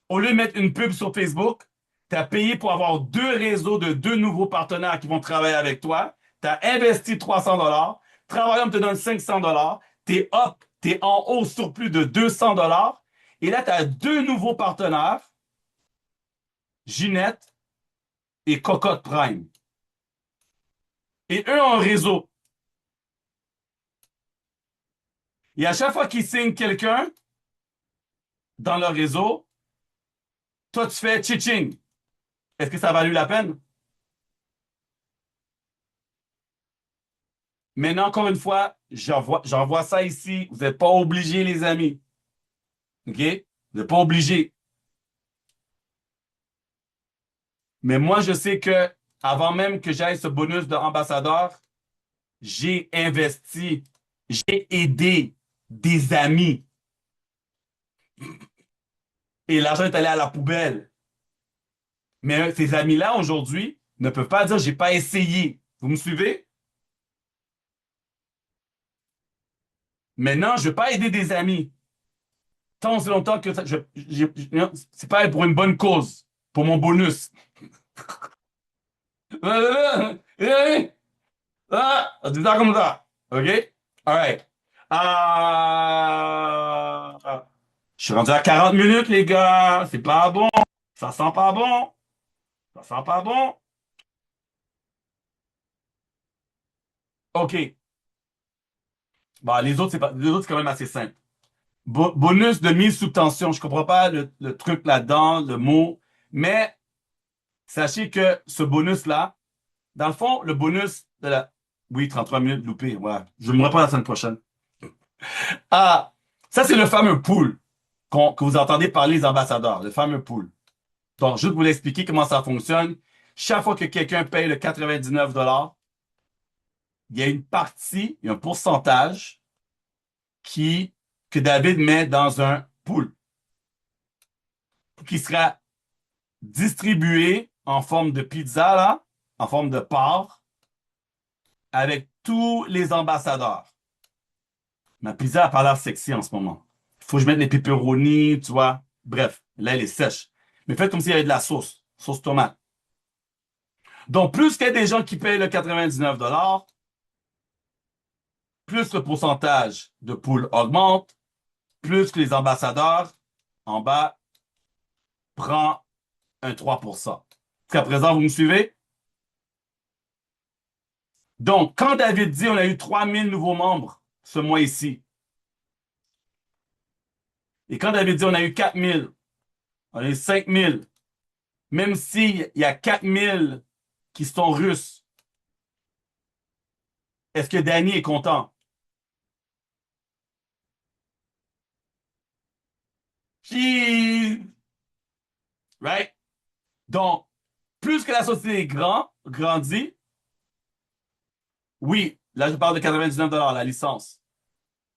Au lieu de mettre une pub sur Facebook, tu as payé pour avoir deux réseaux de deux nouveaux partenaires qui vont travailler avec toi. Tu as investi 300 dollars. Travailleur te donne 500 dollars. Tu es up, tu es en haut sur plus de 200 dollars. Et là, tu as deux nouveaux partenaires, Ginette et Cocotte Prime. Et eux ont un réseau. Et à chaque fois qu'ils signent quelqu'un dans leur réseau, toi, tu fais tching. Est-ce que ça a valu la peine? Maintenant, encore une fois, j'envoie ça ici. Vous n'êtes pas obligés, les amis. OK? Vous n'êtes pas obligés. Mais moi, je sais que avant même que j'aille ce bonus d'ambassadeur, j'ai investi, j'ai aidé des amis. Et l'argent est allé à la poubelle. Mais ces amis-là, aujourd'hui, ne peuvent pas dire j'ai pas essayé. Vous me suivez? Maintenant, je ne veux pas aider des amis. Tant aussi longtemps que c'est pas pour une bonne cause, pour mon bonus. Ah, dis ça comme ça. OK? All right. Je suis rendu à 40 minutes, les gars. C'est pas bon. Ça sent pas bon. Ça sent pas bon. OK. Bon, les autres, c'est quand même assez simple. Bonus de mise sous tension. Je comprends pas le truc là-dedans, le mot. Mais sachez que ce bonus-là, dans le fond, le bonus de la... Oui, 33 minutes loupé. Ouais. Je me reprends la semaine prochaine. Ah, ça, c'est le fameux pool que vous entendez parler des ambassadeurs, le fameux pool. Donc, juste vous l'expliquer comment ça fonctionne. Chaque fois que quelqu'un paye le 99 dollars, il y a une partie, il y a un pourcentage que David met dans un pool qui sera distribué en forme de pizza, là, en forme de part, avec tous les ambassadeurs. Ma pizza a pas l'air sexy en ce moment. Il faut que je mette les pepperonis, tu vois. Bref, là, elle est sèche. Mais faites comme s'il y avait de la sauce tomate. Donc, plus qu'il y a des gens qui payent le 99 plus le pourcentage de pool augmente, plus que les ambassadeurs en bas prend un 3%. Jusqu'à présent, vous me suivez? Donc, quand David dit on a eu 3000 nouveaux membres ce mois-ci, et quand David dit on a eu 4000, on a eu 5000, même s'il y a 4000 qui sont russes, est-ce que Danny est content? Cheese! Right? Donc, plus que la société est grandit, oui, là je parle de 99 la licence.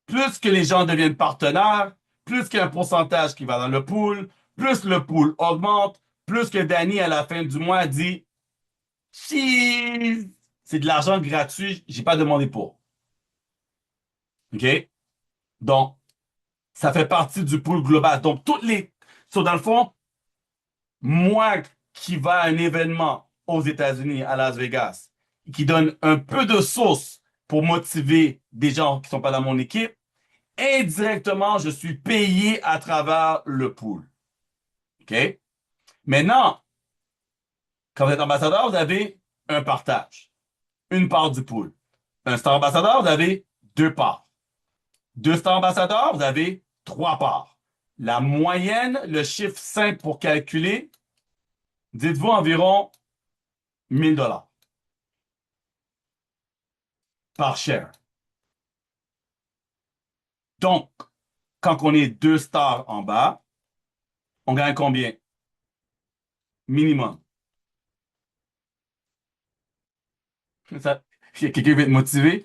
Plus que les gens deviennent partenaires, plus qu'il y a un pourcentage qui va dans le pool, plus le pool augmente, plus que Danny à la fin du mois dit cheese! C'est de l'argent gratuit, j'ai pas demandé pour. OK? Donc, ça fait partie du pool global. Donc, dans le fond, moi qui va à un événement aux États-Unis, à Las Vegas, qui donne un peu de sauce pour motiver des gens qui sont pas dans mon équipe, indirectement, je suis payé à travers le pool. OK? Maintenant, quand vous êtes ambassadeur, vous avez un partage, une part du pool. Un star ambassadeur, vous avez deux parts. Deux stars ambassadeurs, vous avez trois parts. La moyenne, le chiffre simple pour calculer, dites-vous environ 1000 $ par share. Donc, quand on est deux stars en bas, on gagne combien? Minimum. Ça, il y a quelqu'un qui va être motivé?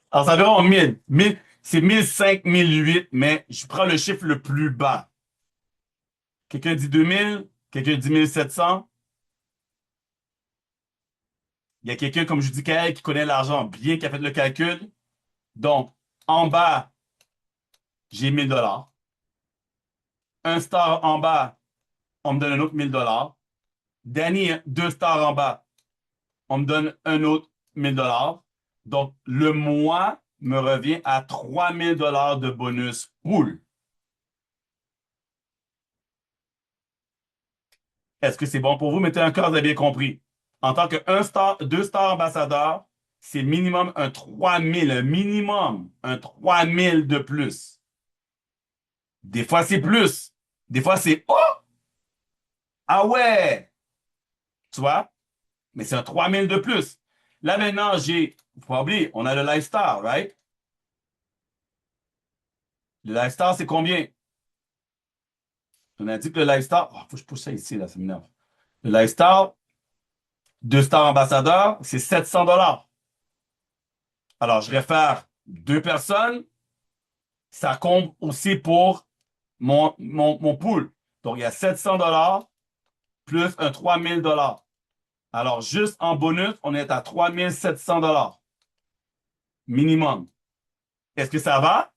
Alors, c'est environ 1000. 1000, c'est 1005, 1008, mais je prends le chiffre le plus bas. Quelqu'un dit 2000, quelqu'un dit 1700. Il y a quelqu'un, comme je dis, Kael, qui connaît l'argent bien, qui a fait le calcul. Donc, en bas, j'ai 1000 $. Un star en bas, on me donne un autre 1000 $. Danny, deux stars en bas, on me donne un autre 1000 $. Donc, le mois me revient à 3000 $ de bonus pool. Est-ce que c'est bon pour vous? Mettez un cœur, vous avez bien compris. En tant que un star, deux stars ambassadeurs, c'est minimum un 3000, un minimum, un 3000 de plus. Des fois, c'est plus. Des fois, c'est oh! Ah ouais! Tu vois? Mais c'est un 3000 de plus. Là, maintenant, faut pas oublier, on a le lifestyle, right? Le lifestyle, c'est combien? On a dit que le lifestyle, oh, faut que je pousse ça ici, là, ça m'énerve. Le lifestyle, deux stars ambassadeurs, c'est 700 $. Alors, je réfère deux personnes, ça compte aussi pour mon pool. Donc, il y a 700 $ plus un 3000 $. Alors, juste en bonus, on est à 3700 $ minimum. Est-ce que ça va?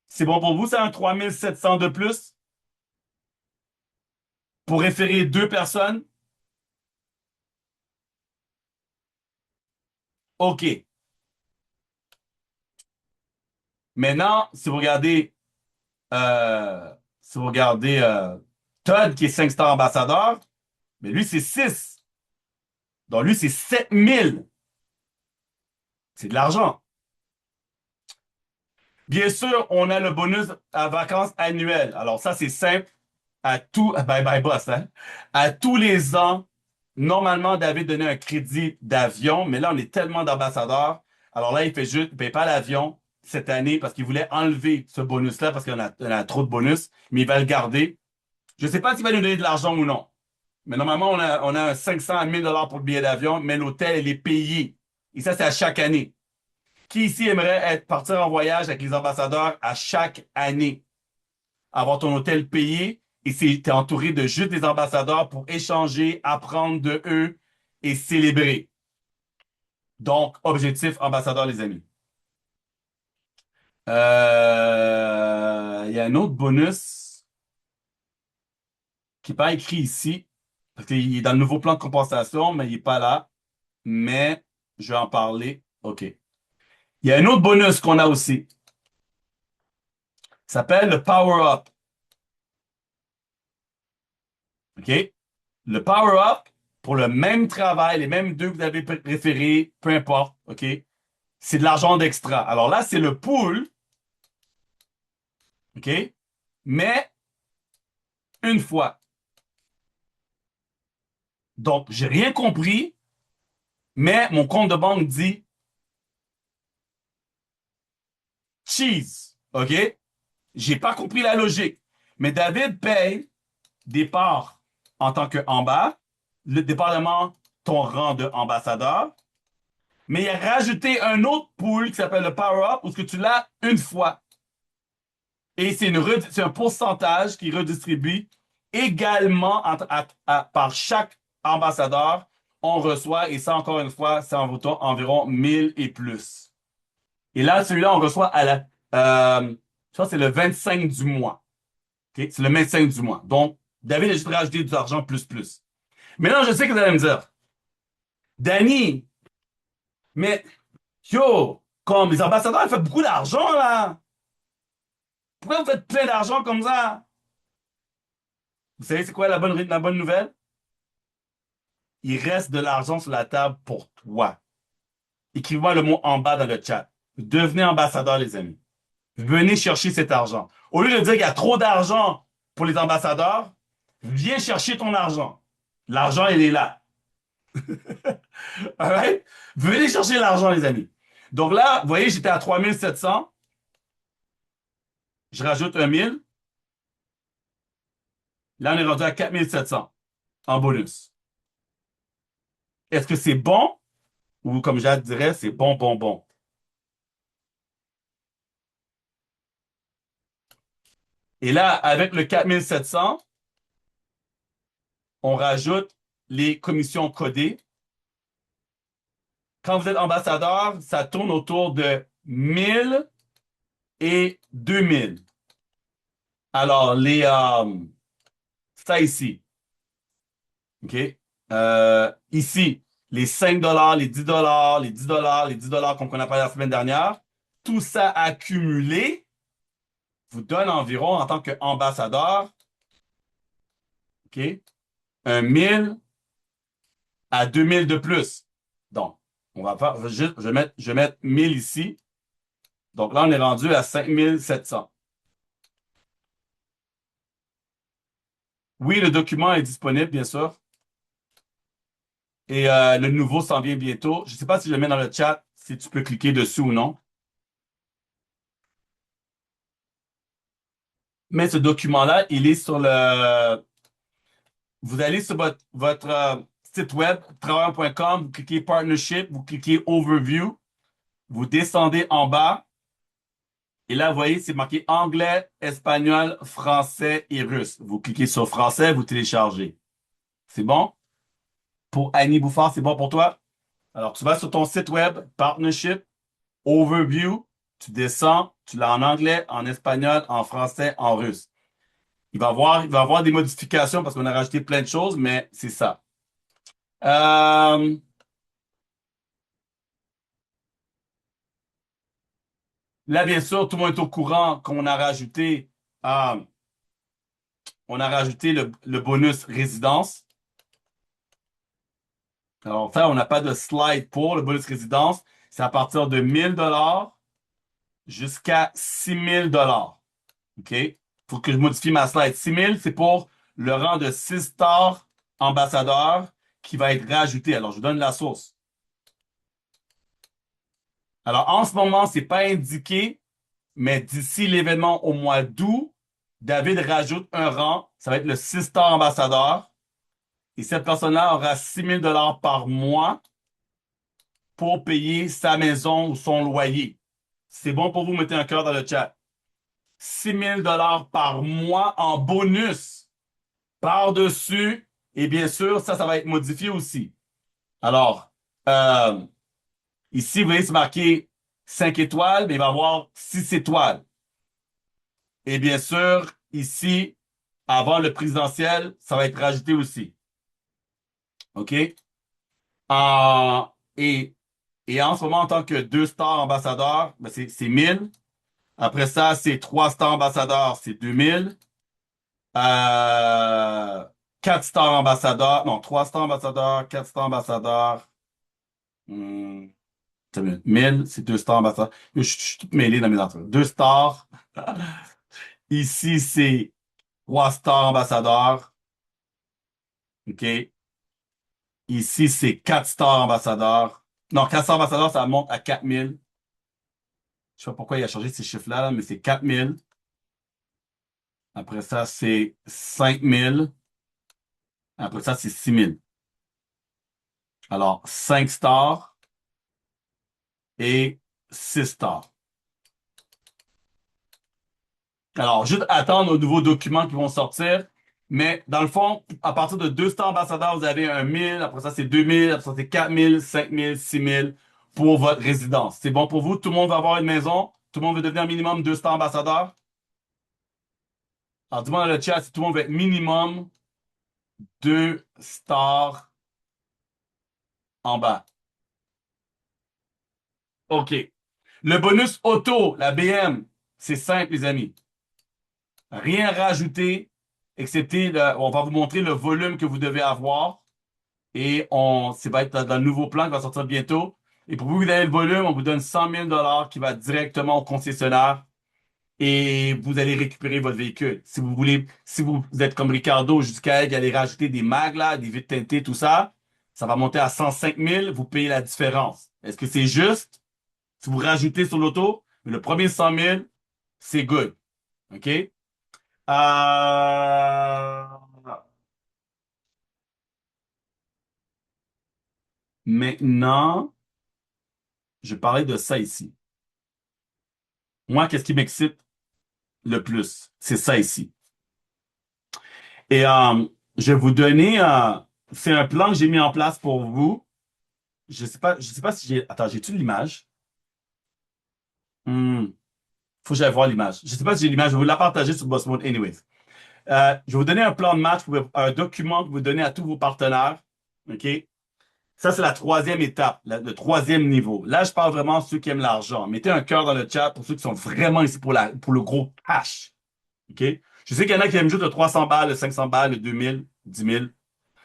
C'est bon pour vous, c'est un 3700 de plus pour référer deux personnes? OK. Maintenant, si vous regardez Todd, qui est 5 stars ambassadeur, mais lui, c'est 6. Donc, lui, c'est 7000. C'est de l'argent. Bien sûr, on a le bonus à vacances annuelles. Alors, ça, c'est simple. Bye bye boss, hein? À tous les ans, normalement, David donnait un crédit d'avion, mais là, on est tellement d'ambassadeurs. Alors là, il paye pas l'avion cette année parce qu'il voulait enlever ce bonus-là parce qu'on a trop de bonus, mais il va le garder. Je ne sais pas s'il va nous donner de l'argent ou non. Mais normalement, on a 500 à 1000 $ pour le billet d'avion, mais l'hôtel, il est payé. Et ça, c'est à chaque année. Qui ici aimerait partir en voyage avec les ambassadeurs à chaque année? Avoir ton hôtel payé et t'es entouré de juste des ambassadeurs pour échanger, apprendre de eux et célébrer. Donc, objectif ambassadeur, les amis. Il y a un autre bonus qui n'est pas écrit ici Parce qu'il est dans le nouveau plan de compensation, mais il n'est pas là. Mais je vais en parler. OK. Il y a un autre bonus qu'on a aussi. Ça s'appelle le Power Up. OK? Le Power Up, pour le même travail, les mêmes deux que vous avez préférés, peu importe, OK? C'est de l'argent d'extra. Alors là, c'est le pool, OK? Mais une fois. Donc, j'ai rien compris, mais mon compte de banque dit cheese, OK? J'ai pas compris la logique. Mais David paye des parts en tant qu'ambassadeur, le dépendamment ton rang d'ambassadeur, mais il a rajouté un autre pool qui s'appelle le Power Up où ce que tu l'as une fois. Et c'est un pourcentage qui redistribue également par chaque ambassadeur. On reçoit, et ça encore une fois, c'est environ 1000 et plus. Et là, celui-là, on reçoit je pense que c'est le 25 du mois. OK? C'est le 25 du mois. Donc, David a juste rajouté de l'argent plus plus. Maintenant, je sais que vous allez me dire, Danny, mais yo, comme les ambassadeurs, ils font beaucoup d'argent, là. Pourquoi vous faites plein d'argent comme ça? Vous savez, c'est quoi la bonne nouvelle? Il reste de l'argent sur la table pour toi. Écrivez-moi le mot en bas dans le chat. Devenez ambassadeur, les amis. Venez chercher cet argent. Au lieu de dire qu'il y a trop d'argent pour les ambassadeurs, viens chercher ton argent. L'argent, il est là. All right? Venez chercher l'argent, les amis. Donc là, vous voyez, j'étais à 3700. Je rajoute 1000. Là, on est rendu à 4700 en bonus. Est-ce que c'est bon? Ou comme Jade dirait, c'est bon, bon, bon. Et là, avec le 4700, on rajoute les commissions codées. Quand vous êtes ambassadeur, ça tourne autour de 1000 et 2000. Alors, ça ici, OK? Ici, les 5 les 10 les 10 les 10 qu'on a parlé la semaine dernière, tout ça accumulé vous donne environ, en tant qu'ambassadeur, OK, 1000 à 2000 de plus. Donc, on va faire, je vais mettre 1000 ici. Donc là, on est rendu à 5700. Oui, le document est disponible, bien sûr. Et le nouveau s'en vient bientôt. Je ne sais pas si je le mets dans le chat, si tu peux cliquer dessus ou non. Mais ce document-là, il est sur le... Vous allez sur votre site web, travailleur.com, vous cliquez Partnership, vous cliquez Overview, vous descendez en bas, et là, vous voyez, c'est marqué anglais, espagnol, français et russe. Vous cliquez sur français, vous téléchargez. C'est bon? Pour Annie Bouffard, c'est bon pour toi? Alors, tu vas sur ton site web, Partnership, Overview, tu descends, tu l'as en anglais, en espagnol, en français, en russe. Il va y avoir des modifications parce qu'on a rajouté plein de choses, mais c'est ça. Euh, Là, bien sûr, tout le monde est au courant qu'on a rajouté, euh, on a rajouté le bonus résidence. Alors, enfin, on n'a pas de slide pour le bonus résidence. C'est à partir de 1000 jusqu'à 6000 OK? Faut que je modifie ma slide. 6000, c'est pour le rang de 6 stars ambassadeur qui va être rajouté. Alors, je vous donne la source. Alors, en ce moment, c'est pas indiqué, mais d'ici l'événement au mois d'août, David rajoute un rang. Ça va être le 6 star ambassadeur. Et cette personne-là aura 6000 par mois pour payer sa maison ou son loyer. C'est bon pour vous, mettez un cœur dans le chat. 6000 par mois en bonus par-dessus. Et bien sûr, ça va être modifié aussi. Alors, ici, vous voyez, c'est marqué 5 étoiles, mais il va y avoir 6 étoiles. Et bien sûr, ici, avant le présidentiel, ça va être rajouté aussi. OK? Euh, et, et en ce moment, en tant que 2 stars ambassadeurs, ben, c'est 1000. Après ça, c'est 3 stars ambassadeurs, c'est 2000. Euh, 4 stars ambassadeurs, non, 3 stars ambassadeurs, 4 stars ambassadeurs. Hmm, c'est 1000, c'est 2 stars ambassadeurs. Je suis tout mêlé dans mes entrées. 2 stars. Ici, c'est 3 stars ambassadeurs. OK? Ici, c'est 4 stars ambassadeurs. Non, 4 stars ambassadeurs, ça monte à 4000. Je sais pas pourquoi il a changé ces chiffres-là, là, mais c'est 4000. Après ça, c'est 5000. Après ça, c'est 6000. Alors, 5 stars et 6 stars. Alors, juste attendre aux nouveaux documents qui vont sortir. Mais dans le fond, à partir de 2 stars ambassadeurs, vous avez un 1000. Après ça, c'est 2000. Après ça, c'est 4000, 5000, 6000 pour votre résidence. C'est bon pour vous? Tout le monde va avoir une maison? Tout le monde veut devenir minimum 2 stars ambassadeurs? Alors, dis-moi dans le chat si tout le monde veut être minimum 2 stars en bas. OK. Le bonus auto, la BM, c'est simple, les amis. Rien rajouter, excepté, on va vous montrer le volume que vous devez avoir. Et ça va être dans le nouveau plan qui va sortir bientôt. Et pour vous, vous avez le volume, on vous donne 100 000 qui va directement au concessionnaire et vous allez récupérer votre véhicule. Si vous voulez, si vous êtes comme Ricardo, jusqu'à elle, aller rajouter des mags, là, des vitres teintées, tout ça, ça va monter à 105 000, vous payez la différence. Est-ce que c'est juste? Si vous rajoutez sur l'auto, mais le premier 100 000, c'est good. OK? Maintenant, je parlais de ça ici. Moi, qu'est-ce qui m'excite le plus? C'est ça ici. Et je vais vous donner, c'est un plan que j'ai mis en place pour vous. Je sais pas si j'ai, attends, j'ai-tu l'image? Faut que j'aille voir l'image. Je sais pas si j'ai l'image, je vais vous la partager sur Boss Mode anyways. Je vais vous donner un plan de match, un document que vous donnez à tous vos partenaires. OK? Ça, c'est la troisième étape, le troisième niveau. Là, je parle vraiment de ceux qui aiment l'argent. Mettez un cœur dans le chat pour ceux qui sont vraiment ici pour le gros cash. OK? Je sais qu'il y en a qui aiment juste le 300 balles, le 500 balles, le 2000, 10 000.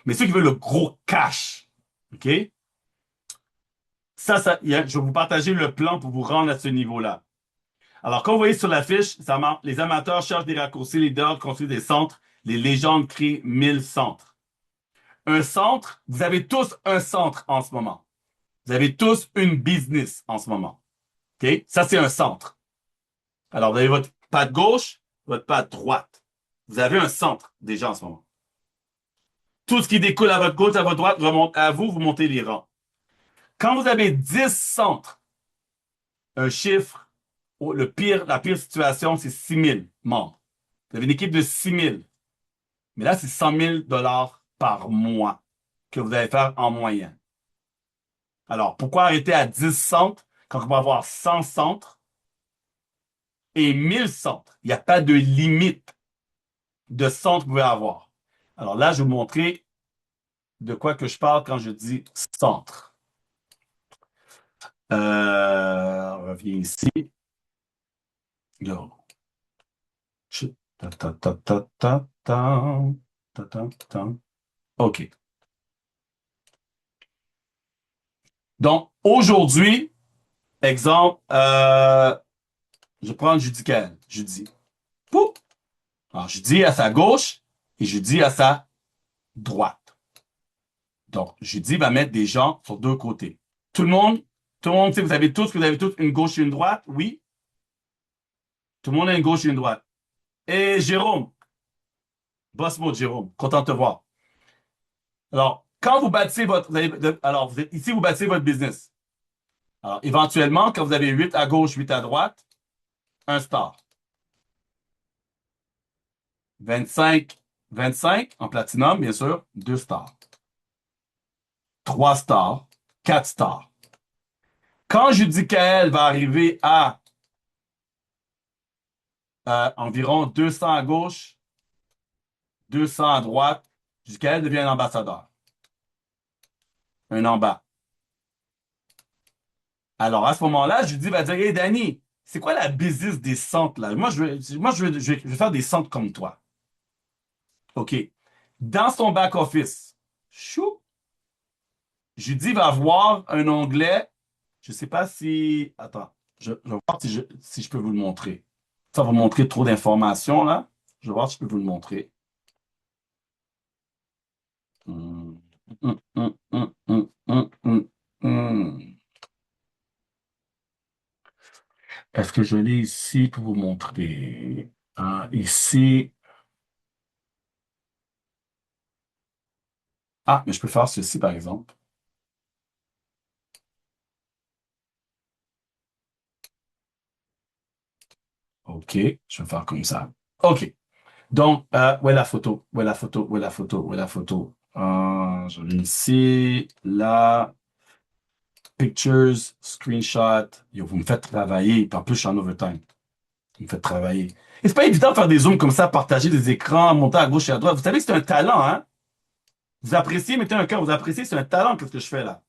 Mais ceux qui veulent le gros cash, OK? Je vais vous partager le plan pour vous rendre à ce niveau-là. Alors, comme vous voyez sur la fiche, les amateurs cherchent des raccourcis, les leaders construisent des centres, les légendes créent 1000 centres. Un centre, vous avez tous un centre en ce moment. Vous avez tous une business en ce moment. OK? Ça, c'est un centre. Alors, vous avez votre patte gauche, votre patte droite. Vous avez un centre déjà en ce moment. Tout ce qui découle à votre gauche, à votre droite, remonte à vous, vous montez les rangs. Quand vous avez 10 centres, un chiffre, la pire situation, c'est 6000 membres. Vous avez une équipe de 6000. Mais là, c'est 100 000 par mois que vous allez faire en moyenne. Alors, pourquoi arrêter à 10 centres quand on va avoir 100 centres et 1000 centres? Il n'y a pas de limite de centres que vous pouvez avoir. Alors là, je vais vous montrer de quoi que je parle quand je dis centre. On revient ici. Go. Ta, ta, ta, ta, ta, ta, ta, ta, ta. OK. Donc, aujourd'hui, exemple, je prends Judicaël. Judy. Poup! Alors, je dis à sa gauche et je dis à sa droite. Donc, Judy va mettre des gens sur deux côtés. Tout le monde, vous avez tous une gauche et une droite? Oui. Tout le monde a une gauche et une droite. Et Jérôme, boss mode Jérôme, content de te voir. Alors, quand vous bâtissez alors, ici, vous bâtissez votre business. Alors, éventuellement, quand vous avez 8 à gauche, 8 à droite, un star. 25, 25 en platinum, bien sûr, 2 stars. 3 stars, 4 stars. Quand Judicaël va arriver à environ 200 à gauche, 200 à droite, Judicaël devient un ambassadeur. un en bas. Alors, à ce moment-là, je lui dis, va dire, hey, Danny, c'est quoi la business des centres, là? Je veux faire des centres comme toi. OK. Dans son back-office, chou, je lui dis, va voir un onglet. Je ne sais pas si. Attends, je vais voir si je peux vous le montrer. Ça va vous montrer trop d'informations, là. Je vais voir si je peux vous le montrer. Hum, hum, hum, hum, hum, hum, hum, hum. Est-ce que je l'ai ici pour vous montrer? Ici. Ah, mais je peux faire ceci, par exemple. OK, je vais faire comme ça. OK. Donc, où est la photo? Où est la photo? Où est la photo? Où est la photo? Je l'ai ici, là, pictures, screenshot. Yo, vous me faites travailler. Puis en plus, je suis en overtime. Vous me faites travailler. Et c'est pas évident de faire des zooms comme ça, partager des écrans, monter à gauche et à droite. Vous savez que c'est un talent, hein? Vous appréciez, mettez un cœur, vous appréciez, c'est un talent, qu'est-ce que je fais là?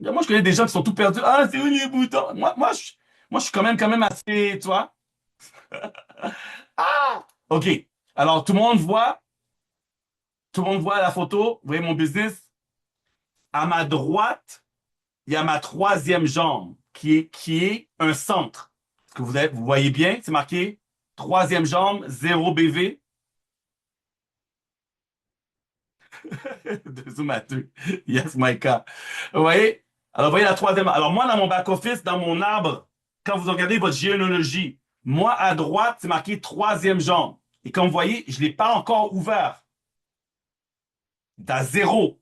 Moi, je connais des gens qui sont tout perdus. Ah, c'est où les boutons? Moi, je suis quand même assez, tu vois? Ah! OK. Alors, tout le monde voit la photo. Vous voyez mon business? À ma droite, il y a ma troisième jambe qui est un centre. Est-ce que vous voyez bien? C'est marqué troisième jambe, 0 BV. De zoom à deux. Yes, Micah. Vous voyez? Alors, vous voyez la troisième. Alors, moi, dans mon back-office, dans mon arbre, quand vous regardez votre généalogie, moi, à droite, c'est marqué troisième jambe. Et comme vous voyez, je ne l'ai pas encore ouvert. C'est à 0.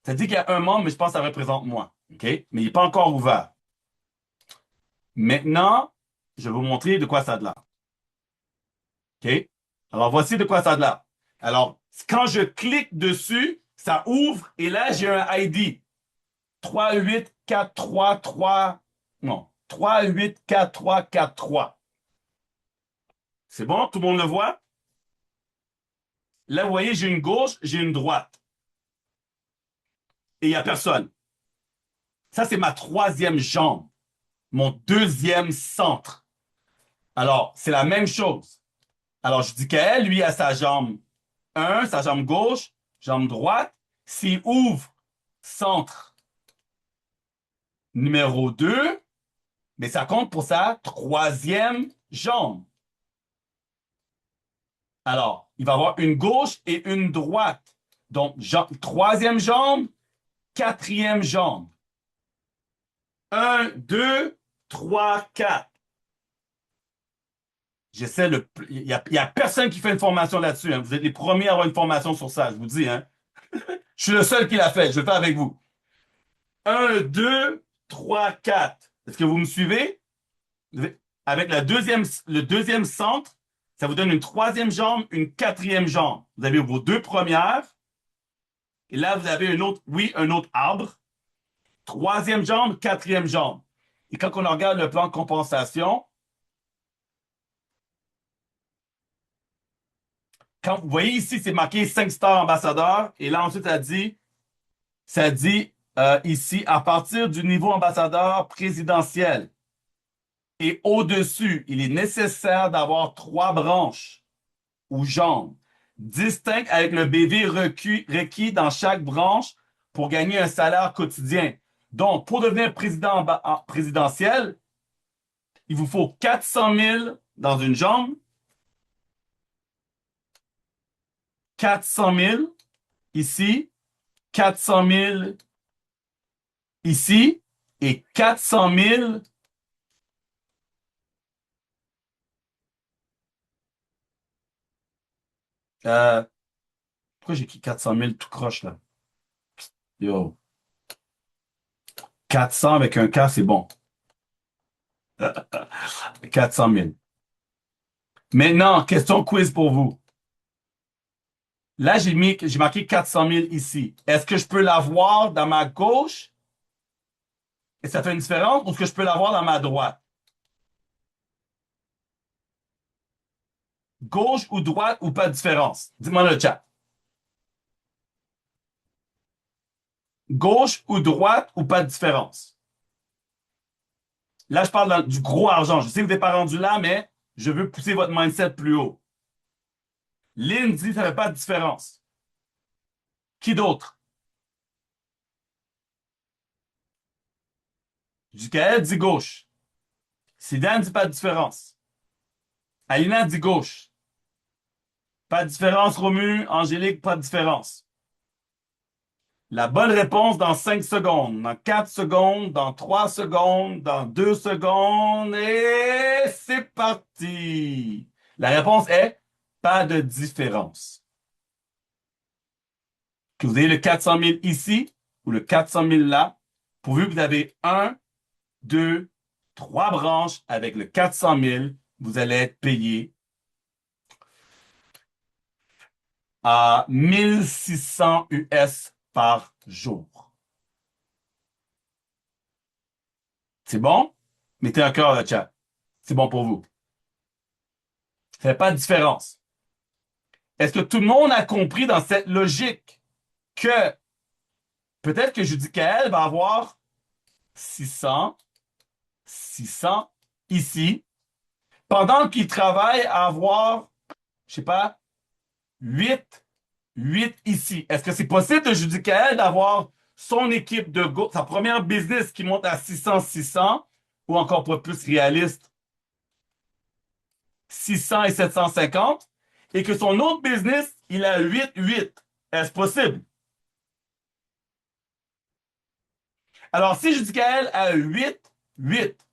Ça dit qu'il y a un membre, mais je pense que ça représente moi. OK? Mais il n'est pas encore ouvert. Maintenant, je vais vous montrer de quoi ça a de l'air. OK? Alors, voici de quoi ça a de l'air. Alors, quand je clique dessus, ça ouvre et là, j'ai un ID. 3843 non, 384343. C'est bon? Tout le monde le voit? Là, vous voyez, j'ai une gauche, j'ai une droite. Et il n'y a personne. Ça, c'est ma troisième jambe, mon deuxième centre. Alors, c'est la même chose. Alors, je dis qu'elle, lui, a sa jambe 1, sa jambe gauche, jambe droite. S'il ouvre centre numéro 2, mais ça compte pour sa troisième jambe. Alors, il va avoir une gauche et une droite. Donc, troisième jambe, quatrième jambe. 1, 2, 3, 4. J'essaie le. Il y a personne qui fait une formation là-dessus, hein. Vous êtes les premiers à avoir une formation sur ça, je vous dis, hein. Je suis le seul qui l'a fait. Je vais le faire avec vous. 1, 2, 3, 4. Est-ce que vous me suivez? Avec le deuxième centre, ça vous donne une troisième jambe, une quatrième jambe. Vous avez vos deux premières. Et là, vous avez un autre, oui, un autre arbre. Troisième jambe, quatrième jambe. Et quand on regarde le plan de compensation, quand vous voyez ici, c'est marqué 5 stars ambassadeurs. Et là, ensuite, ça dit ici, à partir du niveau ambassadeur présidentiel et au-dessus, il est nécessaire d'avoir 3 branches ou jambes distinctes avec le BV requis dans chaque branche pour gagner un salaire quotidien. Donc, pour devenir présidentiel, il vous faut 400 000 dans une jambe, 400 000 ici, 400 000 ici et 400 000 pourquoi j'ai écrit 400 000 tout croche là? Yo, 400 avec un K, c'est bon. 400 000. Maintenant, question quiz pour vous. Là, j'ai marqué 400 000 ici. Est-ce que je peux l'avoir dans ma gauche et ça fait une différence ou est-ce que je peux l'avoir dans ma droite? Gauche ou droite ou pas de différence? Dis-moi dans le chat. gauche ou droite ou pas de différence? Là, je parle du gros argent. Je sais que vous n'êtes pas rendu là, mais je veux pousser votre mindset plus haut. Lynn dit ça ne fait pas de différence. Qui d'autre? Jukael dit gauche. Sidan dit pas de différence. Alina dit gauche. Pas de différence, Romu. Angélique, pas de différence. La bonne réponse dans 5 secondes, dans 4 secondes, dans 3 secondes, dans 2 secondes. Et c'est parti. La réponse est pas de différence. Que vous ayez le 400 000 ici ou le 400 000 là, pourvu que vous avez 1, 2, 3 branches avec le 400 000, vous allez être payé à 1600 US par jour. C'est bon? Mettez un cœur dans le chat. C'est bon pour vous. Ça fait pas de différence. Est-ce que tout le monde a compris dans cette logique que peut-être que Judicaël va avoir 600, 600 ici, pendant qu'il travaille à avoir, je sais pas, 8, 8 ici. Est-ce que c'est possible de Judicaël d'avoir son équipe de go, sa première business qui monte à 600, 600, ou encore pour être plus réaliste, 600 et 750, et que son autre business, il a 8, 8. Est-ce possible? Alors, si Judicaël a 8, 8,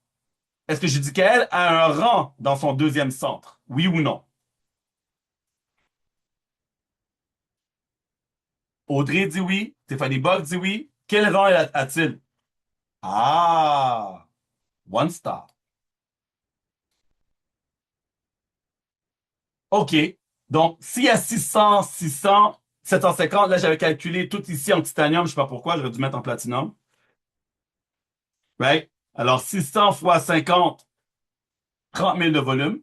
est-ce que Judicaël a un rang dans son deuxième centre? Oui ou non? Audrey dit oui. Stéphanie Bock dit oui. Quel rang a-t-il? Ah, one star. OK. Donc, s'il y a 600, 600, 750, là, j'avais calculé tout ici en titanium. Je ne sais pas pourquoi, j'aurais dû mettre en platinum. Right? Alors, 600 fois 50, 30 000 de volume.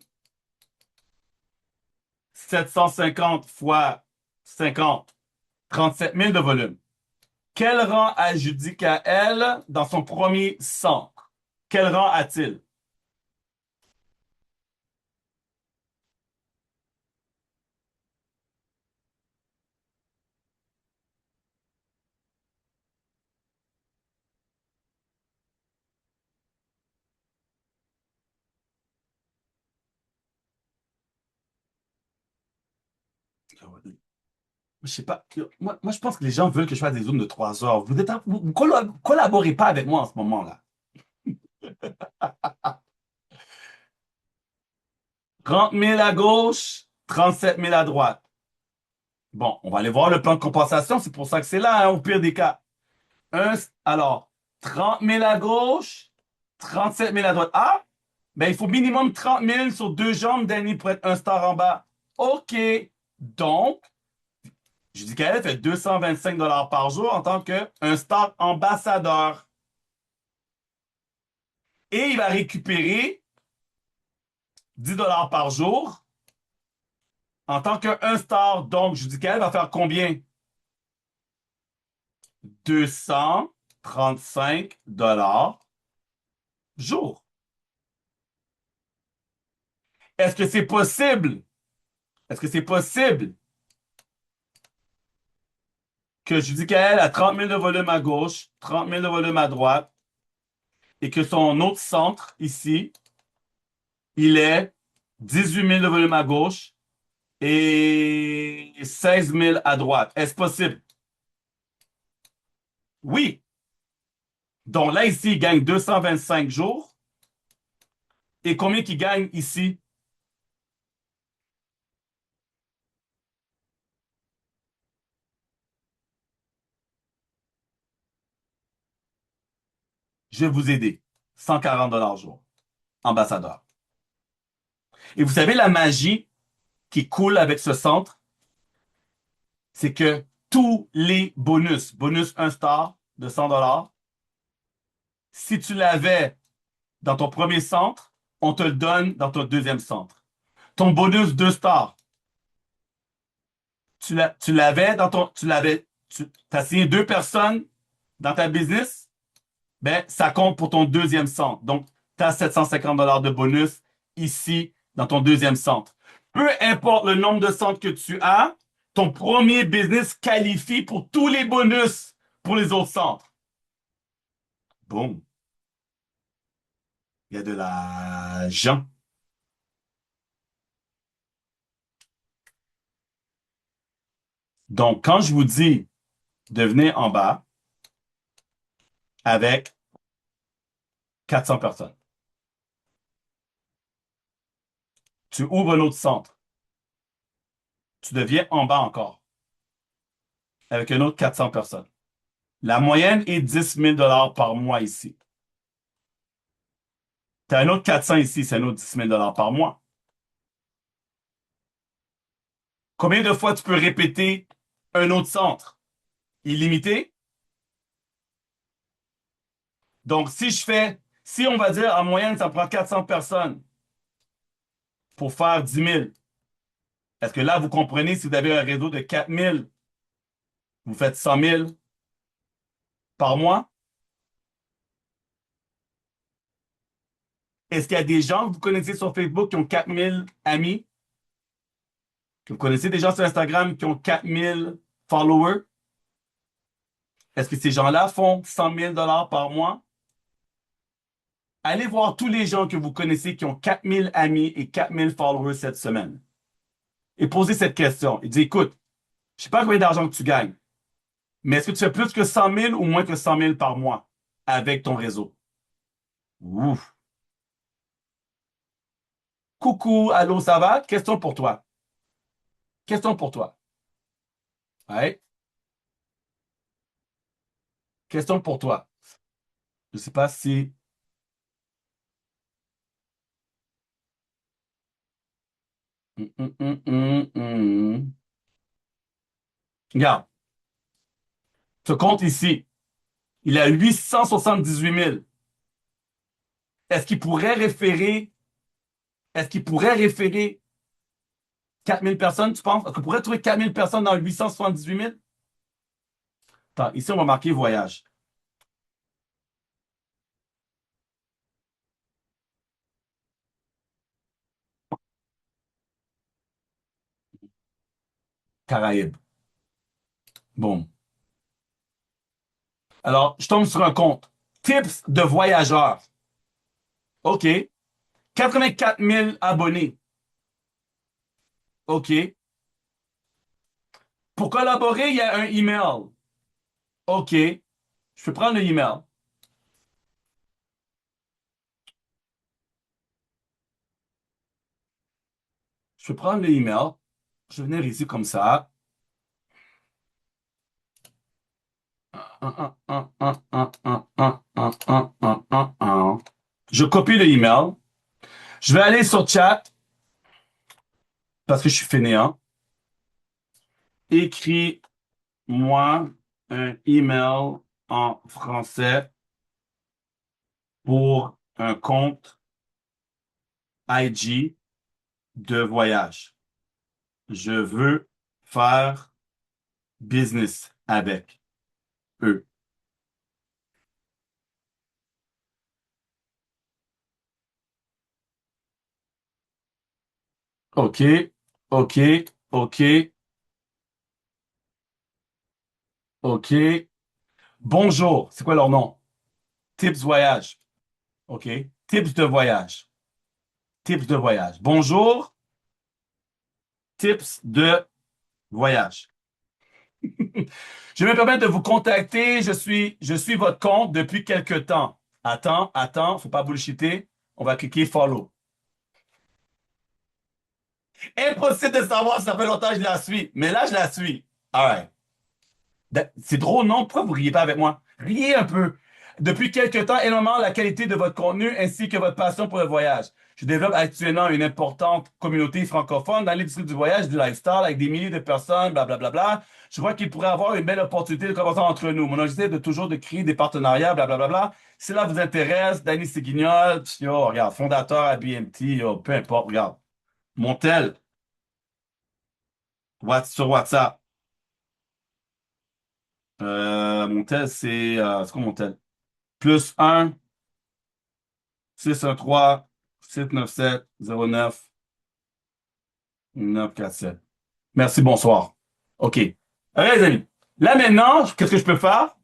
750 fois 50, 37 000 de volume. Quel rang a Judicaël dans son premier centre? Quel rang a-t-il? Je sais pas. Moi, je pense que les gens veulent que je fasse des zooms de 3 heures. Vous collaborez pas avec moi en ce moment-là. 30 000 à gauche, 37 000 à droite. Bon, on va aller voir le plan de compensation. C'est pour ça que c'est là, hein, au pire des cas. Alors, 30 000 à gauche, 37 000 à droite. Ah, ben il faut minimum 30 000 sur 2 jambes, Danny, pour être un star en bas. OK. Donc, je dis qu'elle fait 225 par jour en tant qu'un star ambassadeur. Et il va récupérer 10 par jour en tant qu'un star. Donc, je dis qu'elle va faire combien? 235 jour. Est-ce que c'est possible? Est-ce que c'est possible que Judicaël a 30 000 de volume à gauche, 30 000 de volume à droite, et que son autre centre, ici, il est 18 000 de volume à gauche et 16 000 à droite? Est-ce possible? Oui. Donc là, ici, il gagne 225 jours. Et combien qu'il gagne ici? Je vais vous aider. 140 jour. Ambassadeur. Et vous savez, la magie qui coule avec ce centre, c'est que tous les bonus 1 star de 100 si tu l'avais dans ton premier centre, on te le donne dans ton deuxième centre. Ton bonus 2 stars, tu l'avais dans ton, tu as signé 2 personnes, dans ta business, ben, ça compte pour ton deuxième centre. Donc, tu as 750 $ de bonus ici dans ton deuxième centre. Peu importe le nombre de centres que tu as, ton premier business qualifie pour tous les bonus pour les autres centres. Boum. Il y a de l'argent. Donc, quand je vous dis de venir en bas avec 400 personnes, tu ouvres un autre centre, tu deviens en bas encore avec un autre 400 personnes. La moyenne est 10 000 $ par mois ici. Tu as un autre 400 ici, c'est un autre 10 000 $ par mois. Combien de fois tu peux répéter un autre centre? Illimité? Donc, si on va dire en moyenne, ça prend 400 personnes pour faire 10 000, est-ce que là, vous comprenez, si vous avez un réseau de 4 000, vous faites 100 000 par mois? Est-ce qu'il y a des gens que vous connaissez sur Facebook qui ont 4 000 amis? Que vous connaissez des gens sur Instagram qui ont 4 000 followers? Est-ce que ces gens-là font 100 000 $ par mois? Allez voir tous les gens que vous connaissez qui ont 4 000 amis et 4 000 followers cette semaine. Et posez cette question. Et dites, écoute, je ne sais pas combien d'argent que tu gagnes, mais est-ce que tu fais plus que 100 000 ou moins que 100 000 par mois avec ton réseau? Ouf. Coucou, allô, ça va? Question pour toi. Question pour toi. Ouais. Question pour toi. Je ne sais pas si... Hum. Regarde, ce compte ici, il a 878 000. Est-ce qu'il pourrait référer, est-ce qu'il pourrait référer 4 000 personnes, tu penses? Est-ce qu'on pourrait trouver 4 000 personnes dans 878 000? Attends, ici, on va marquer voyage. Caraïbes. Bon. Alors, je tombe sur un compte. Tips de voyageurs. OK. 84 000 abonnés. OK. Pour collaborer, il y a un email. OK. Je peux prendre le email. Je peux prendre le email. Je vais venir ici comme ça. Je copie le email. Je vais aller sur chat parce que je suis fainéant. Écris-moi un email en français pour un compte IG de voyage. Je veux faire business avec eux. OK, OK, OK, OK. Bonjour, c'est quoi leur nom? Tips voyage. OK. Tips de voyage. Tips de voyage. Bonjour, tips de voyage. Je vais me permettre de vous contacter. Je suis votre compte depuis quelque temps. Attends, faut pas bullshitter. On va cliquer follow. Impossible de savoir si ça fait longtemps que je la suis. Mais là, je la suis. All right. C'est drôle, non? Pourquoi vous riez pas avec moi? Riez un peu. Depuis quelque temps, énormément la qualité de votre contenu ainsi que votre passion pour le voyage. Je développe actuellement une importante communauté francophone dans l'industrie du voyage, du lifestyle, avec des milliers de personnes, blablabla. Bla, bla, bla. Je crois qu'il pourrait y avoir une belle opportunité de conversation entre nous. Mon objectif est de toujours de créer des partenariats, blablabla. Bla, bla, bla. Si cela vous intéresse, Danny Séguignol, yo, regarde, fondateur à BMT, yo, peu importe, regarde. Montel, sur WhatsApp. Mon tel, c'est quoi mon tel? Plus 1, 613, 797, 09, 947. Merci, bonsoir. OK. Allez, les amis. Là, maintenant, qu'est-ce que je peux faire?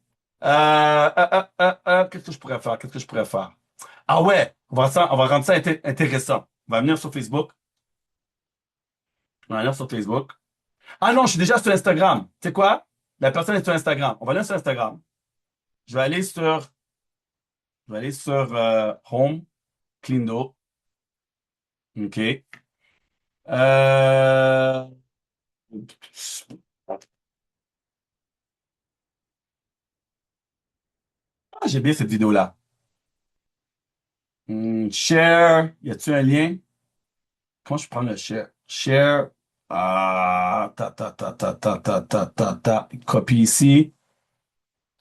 Qu'est-ce que je pourrais faire? Qu'est-ce que je pourrais faire? Ah ouais, on va rendre ça intéressant. On va venir sur Facebook. On va venir sur Facebook. Ah non, je suis déjà sur Instagram. Tu sais quoi? La personne est sur Instagram. On va aller sur Instagram. Je vais aller sur, je vais aller sur Home, Cleando. OK. Euh, Ah, j'ai bien cette vidéo-là. Share. Y a-tu un lien? Comment je prends le share? Share. Ah, ta. Copie ici.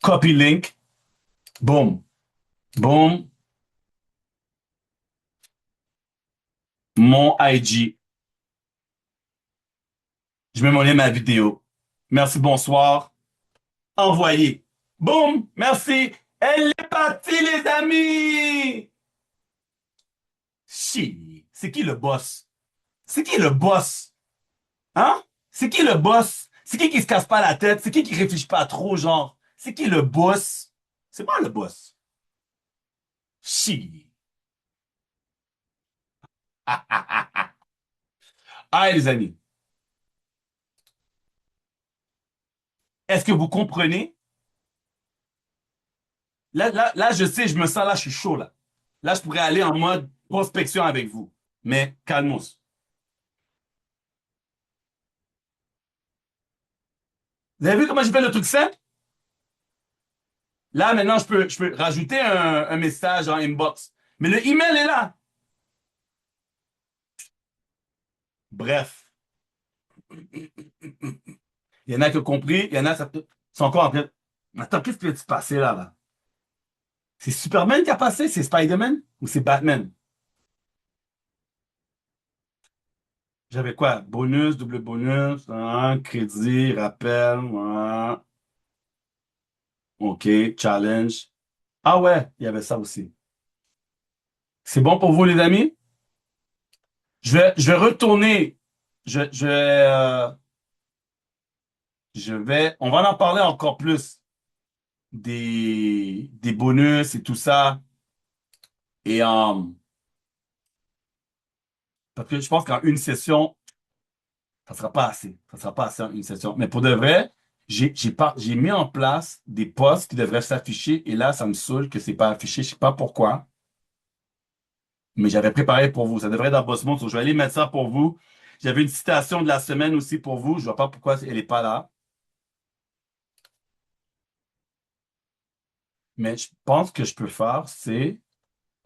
Copy link. Boom. Boom. Mon IG. Je mets mon lien, ma vidéo. Merci, bonsoir. Envoyé. Boum. Merci. Elle est partie, les amis. Chi. C'est qui le boss? C'est qui le boss? Hein? C'est qui le boss? C'est qui se casse pas la tête? C'est qui réfléchit pas trop, genre? C'est qui le boss? C'est moi le boss. Chi. Ah, les amis. Est-ce que vous comprenez? Là, je sais, je me sens là, je suis chaud, là. Là, je pourrais aller en mode prospection avec vous. Mais calmos. Vous avez vu comment j'ai fait le truc simple? Là, maintenant, je peux rajouter un message en inbox. Mais le email est là. Bref. Il y en a qui ont compris, il y en a qui sont encore en train. Attends, qu'est-ce qui vient de se passer là? C'est Superman qui a passé? C'est Spider-Man? Ou c'est Batman? J'avais quoi? Bonus, double bonus, hein, crédit, rappel, hein. OK, challenge. Ah ouais, il y avait ça aussi. C'est bon pour vous, les amis? Je vais retourner. On va en parler encore plus des bonus et tout ça. Et parce que je pense qu'en une session, ça sera pas assez. Ça sera pas assez en une session. Mais pour de vrai, j'ai mis en place des posts qui devraient s'afficher et là, ça me saoule que c'est pas affiché. Je sais pas pourquoi, mais j'avais préparé pour vous. Ça devrait être dans Boss Mode. Donc, je vais aller mettre ça pour vous. J'avais une citation de la semaine aussi pour vous. Je vois pas pourquoi elle est pas là. Mais je pense que je peux faire, c'est,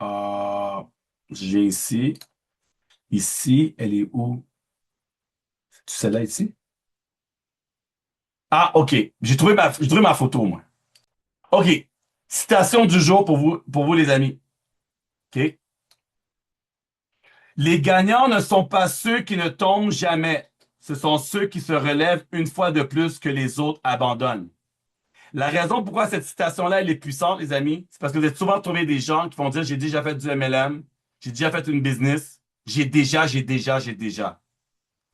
euh, j'ai ici, ici, elle est où? C'est celle-là ici? Ah, OK. J'ai trouvé ma photo, moi. OK. Citation du jour pour vous, les amis. OK? Les gagnants ne sont pas ceux qui ne tombent jamais. Ce sont ceux qui se relèvent une fois de plus que les autres abandonnent. La raison pourquoi cette citation-là, elle est puissante, les amis, c'est parce que vous êtes souvent trouvé des gens qui vont dire, j'ai déjà fait du MLM, j'ai déjà fait une business, j'ai déjà.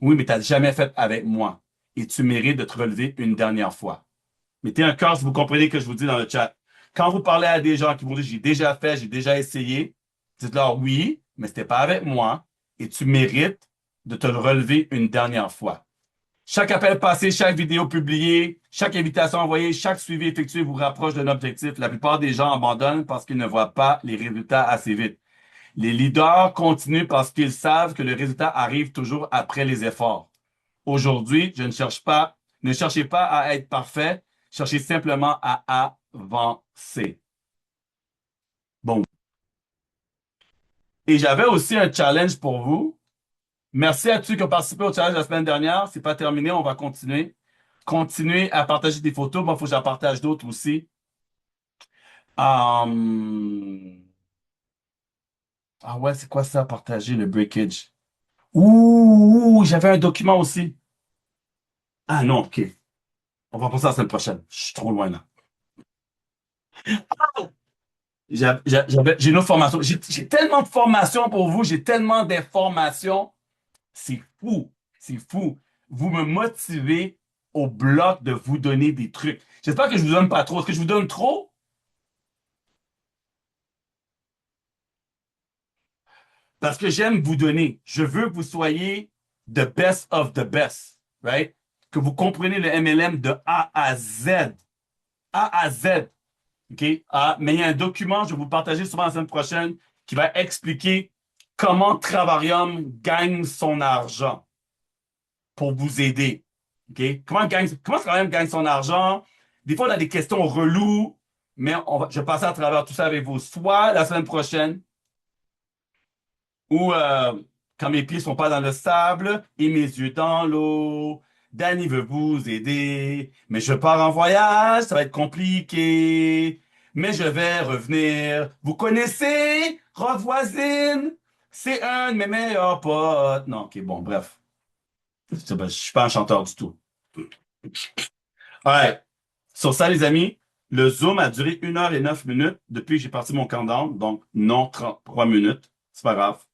Oui, mais tu n'as jamais fait avec moi. Et tu mérites de te relever une dernière fois. Mettez un cœur si vous comprenez ce que je vous dis dans le chat. Quand vous parlez à des gens qui vont dire j'ai déjà fait, j'ai déjà essayé, dites-leur oui, mais c'était pas avec moi et tu mérites de te le relever une dernière fois. Chaque appel passé, chaque vidéo publiée, chaque invitation envoyée, chaque suivi effectué vous rapproche d'un objectif. La plupart des gens abandonnent parce qu'ils ne voient pas les résultats assez vite. Les leaders continuent parce qu'ils savent que le résultat arrive toujours après les efforts. Aujourd'hui, ne cherchez pas à être parfait, cherchez simplement à avancer. Bon. Et j'avais aussi un challenge pour vous. Merci à ceux qui ont participé au challenge la semaine dernière. C'est pas terminé, on va continuer. Continuez à partager des photos. Moi, il faut que j'en partage d'autres aussi. Ah ouais, c'est quoi ça, partager le breakage? J'avais un document aussi. Ah non, OK. On va passer à la semaine prochaine. Je suis trop loin là. J'ai une autre formation. J'ai tellement de formations pour vous, j'ai tellement d'informations. C'est fou. C'est fou. Vous me motivez au bloc de vous donner des trucs. J'espère que je vous donne pas trop. Est-ce que je vous donne trop? Parce que j'aime vous donner. Je veux que vous soyez the best of the best, right? Que vous compreniez le MLM de A à Z. A à Z. OK? Ah, mais il y a un document, je vais vous partager souvent la semaine prochaine, qui va expliquer comment Travarium gagne son argent pour vous aider. OK? Comment Travarium gagne son argent? Des fois, on a des questions reloues, mais je vais passer à travers tout ça avec vous, soit la semaine prochaine, ou quand mes pieds sont pas dans le sable et mes yeux dans l'eau. Danny veut vous aider, mais je pars en voyage, ça va être compliqué. Mais je vais revenir. Vous connaissez Rock Voisine? C'est un de mes meilleurs potes. Non, ok, bon, bref. Je suis pas un chanteur du tout. Ouais. Sur ça, les amis, le Zoom a duré 1 h et 9 minutes depuis que j'ai parti mon countdown, donc non 33 minutes. C'est pas grave.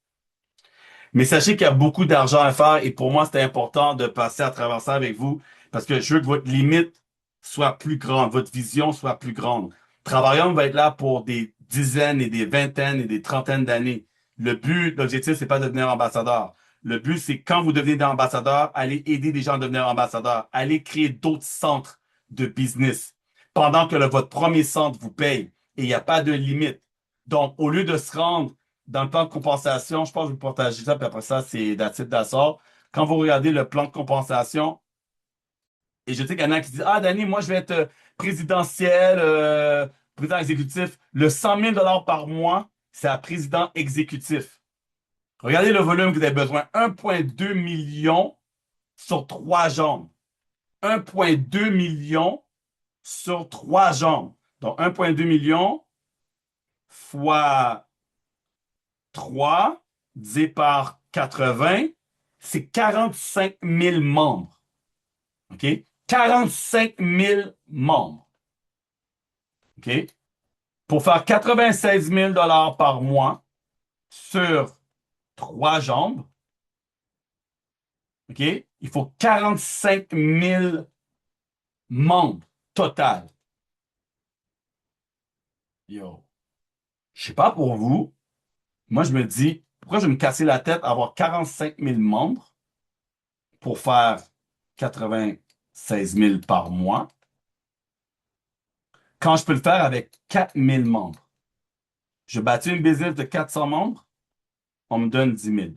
Mais sachez qu'il y a beaucoup d'argent à faire et pour moi, c'était important de passer à travers ça avec vous parce que je veux que votre limite soit plus grande, votre vision soit plus grande. Travaillons va être là pour des dizaines et des vingtaines et des trentaines d'années. Le but, l'objectif, c'est pas de devenir ambassadeur. Le but, c'est quand vous devenez ambassadeur, allez aider des gens à devenir ambassadeurs. Allez créer d'autres centres de business pendant que votre premier centre vous paye et il n'y a pas de limite. Donc, au lieu de se rendre dans le plan de compensation, je pense que vous partagez ça, puis après ça, c'est that's it, that's all. Quand vous regardez le plan de compensation, et je sais qu'il y en a qui disent, ah, Danny, moi, je vais être présidentiel, président exécutif. Le 100 000 par mois, c'est à président exécutif. Regardez le volume que vous avez besoin. 1,2 million sur 3 jambes. 1,2 million sur 3 jambes. Donc, 1,2 million fois 3 divisé par 80, c'est 45 000 membres. OK? 45 000 membres. OK? Pour faire 96 000 par mois sur 3 jambes, OK? Il faut 45 000 membres total. Yo. Je sais pas pour vous, moi je me dis, pourquoi je vais me casser la tête à avoir 45 000 membres pour faire 96 000 par mois quand je peux le faire avec 4 000 membres? Je bâtis une business de 400 membres, on me donne 10 000.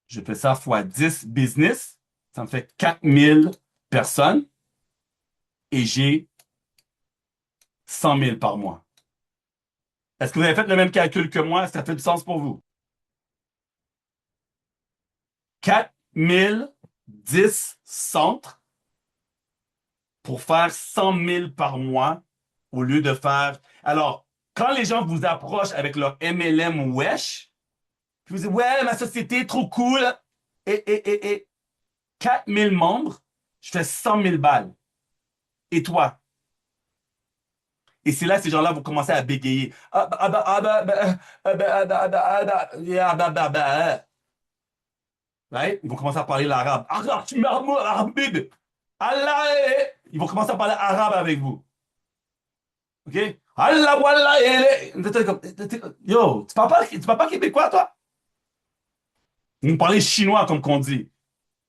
Je fais ça fois 10 business, ça me fait 4 000 personnes et j'ai 100 000 par mois. Est-ce que vous avez fait le même calcul que moi? Est-ce que ça fait du sens pour vous? 4 000, 10 centres pour faire 100 000 par mois au lieu de faire... Alors, quand les gens vous approchent avec leur MLM Wesh, puis vous dites, ouais, ma société est trop cool, et 4 000 membres, je fais 100 000 balles. Et toi? Et c'est là que ces gens-là vont commencer à bégayer. Right? Ils vont commencer à parler l'arabe. Ils vont commencer à parler arabe avec vous. OK? Yo, tu parles pas québécois, toi? Vous me parlez chinois, comme qu'on dit.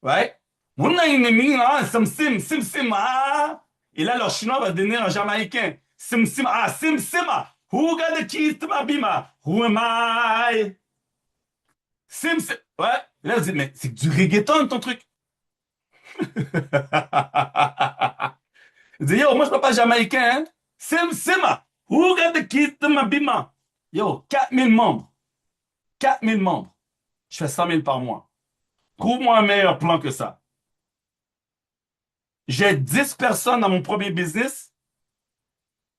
Right? Sim, sim, sim, sim, ah. Et là, leur chinois va devenir un jamaïcain. Sim, sim, ah, sim, sim, ah. Who got the keys to my bima? Who am I? Sim, sim. Ouais. Et là, vous dites, mais c'est du reggaeton, ton truc. Vous dites, yo, moi, je ne parle pas jamaïcain, hein? Sim, sim, ah. Who got the keys to my bima? Yo, 4 000 membres. 4 000 membres. Je fais 100 000 par mois. Trouve-moi un meilleur plan que ça. J'ai 10 personnes dans mon premier business.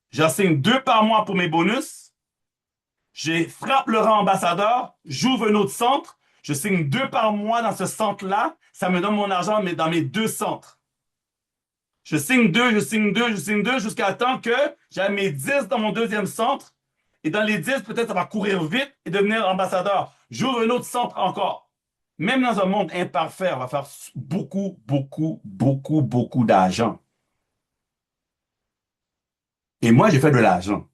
J'assigne 2 par mois pour mes bonus. Je frappe le rang ambassadeur. J'ouvre un autre centre. Je signe 2 par mois dans ce centre-là. Ça me donne mon argent mais dans mes 2 centres. Je signe deux, je signe deux, je signe deux, jusqu'à temps que j'ai mes 10 dans mon deuxième centre. Et dans les 10, peut-être ça va courir vite et devenir ambassadeur. J'ouvre un autre centre encore. Même dans un monde imparfait, on va faire beaucoup, beaucoup, beaucoup, beaucoup d'argent. Et moi, j'ai fait de l'argent.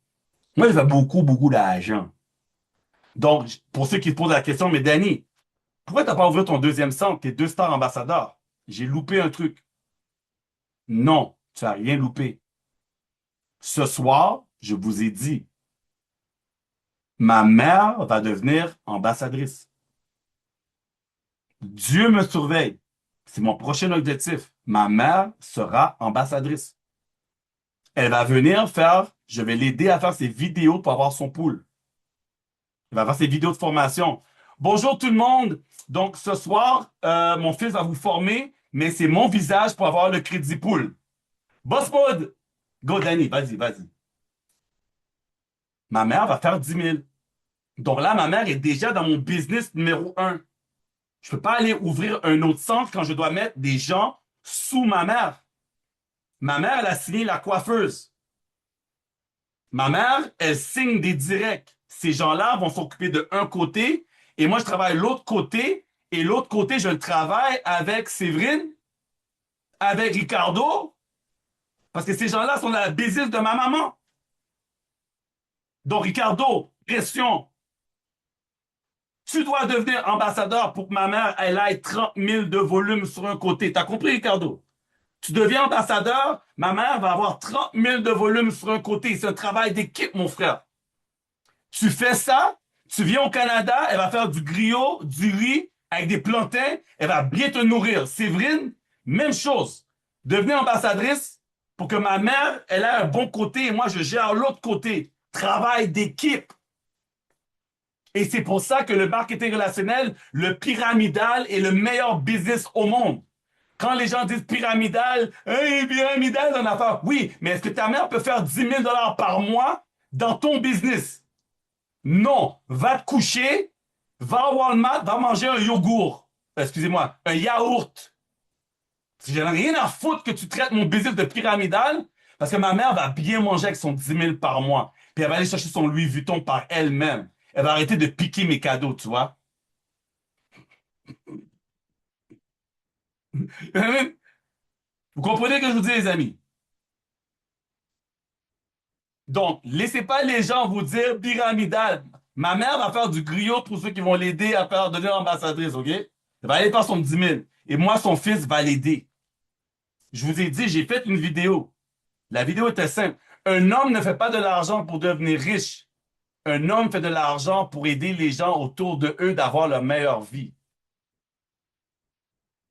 Moi, j'ai fait beaucoup, beaucoup d'argent. Donc, pour ceux qui se posent la question, mais Danny, pourquoi tu n'as pas ouvert ton deuxième centre, tes 2 stars ambassadeurs? J'ai loupé un truc. Non, tu n'as rien loupé. Ce soir, je vous ai dit, ma mère va devenir ambassadrice. Dieu me surveille. C'est mon prochain objectif. Ma mère sera ambassadrice. Elle va venir faire, je vais l'aider à faire ses vidéos pour avoir son pool. Elle va faire ses vidéos de formation. Bonjour tout le monde. Donc ce soir, mon fils va vous former, mais c'est mon visage pour avoir le crédit pool. Boss mode. Go Danny, vas-y, vas-y. Ma mère va faire 10 000. Donc là, ma mère est déjà dans mon business numéro 1. Je ne peux pas aller ouvrir un autre centre quand je dois mettre des gens sous ma mère. Ma mère, elle a signé la coiffeuse. Ma mère, elle signe des directs. Ces gens-là vont s'occuper de un côté et moi, je travaille l'autre côté. Et l'autre côté, je le travaille avec Séverine, avec Ricardo, parce que ces gens-là sont dans la business de ma maman. Donc, Ricardo, question. Tu dois devenir ambassadeur pour que ma mère, elle ait 30 000 de volume sur un côté. T'as compris, Ricardo? Tu deviens ambassadeur, ma mère va avoir 30 000 de volume sur un côté. C'est un travail d'équipe, mon frère. Tu fais ça, tu viens au Canada, elle va faire du griot, du riz avec des plantains, elle va bien te nourrir. Séverine, même chose. Devenir ambassadrice pour que ma mère, elle ait un bon côté et moi, je gère l'autre côté. Travail d'équipe. Et c'est pour ça que le marketing relationnel, le pyramidal est le meilleur business au monde. Quand les gens disent pyramidal, hey, pyramidal dans l'affaire. Oui, mais est-ce que ta mère peut faire 10 000 par mois dans ton business? Non. Va te coucher, va au Walmart, va manger un yogourt. Excusez-moi, un yaourt. J'ai rien à foutre que tu traites mon business de pyramidal parce que ma mère va bien manger avec son 10 000 par mois. Puis elle va aller chercher son Louis Vuitton par elle-même. Elle va arrêter de piquer mes cadeaux, tu vois. Vous comprenez ce que je vous dis, les amis? Donc, laissez pas les gens vous dire pyramidal. Ma mère va faire du griot pour ceux qui vont l'aider à faire devenir ambassadrice, OK? Elle va aller faire son 10 000. Et moi, son fils va l'aider. Je vous ai dit, j'ai fait une vidéo. La vidéo était simple. Un homme ne fait pas de l'argent pour devenir riche. Un homme fait de l'argent pour aider les gens autour de eux d'avoir leur meilleure vie.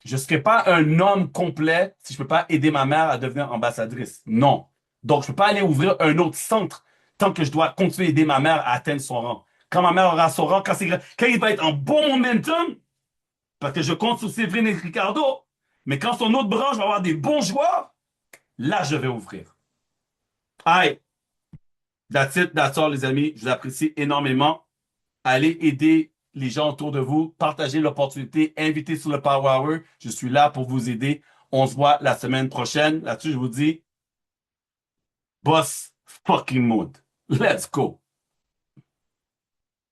Je ne serai pas un homme complet si je ne peux pas aider ma mère à devenir ambassadrice. Non. Donc, je ne peux pas aller ouvrir un autre centre tant que je dois continuer à aider ma mère à atteindre son rang. Quand ma mère aura son rang, quand il va être en bon momentum, parce que je compte sur Séverine et Ricardo, mais quand son autre branche va avoir des bons joueurs, là, je vais ouvrir. Aïe. That's it, that's all, les amis. Je vous apprécie énormément. Allez aider les gens autour de vous, partagez l'opportunité, invitez sur le Power Hour. Je suis là pour vous aider. On se voit la semaine prochaine. Là-dessus, je vous dis, boss fucking mode. Let's go.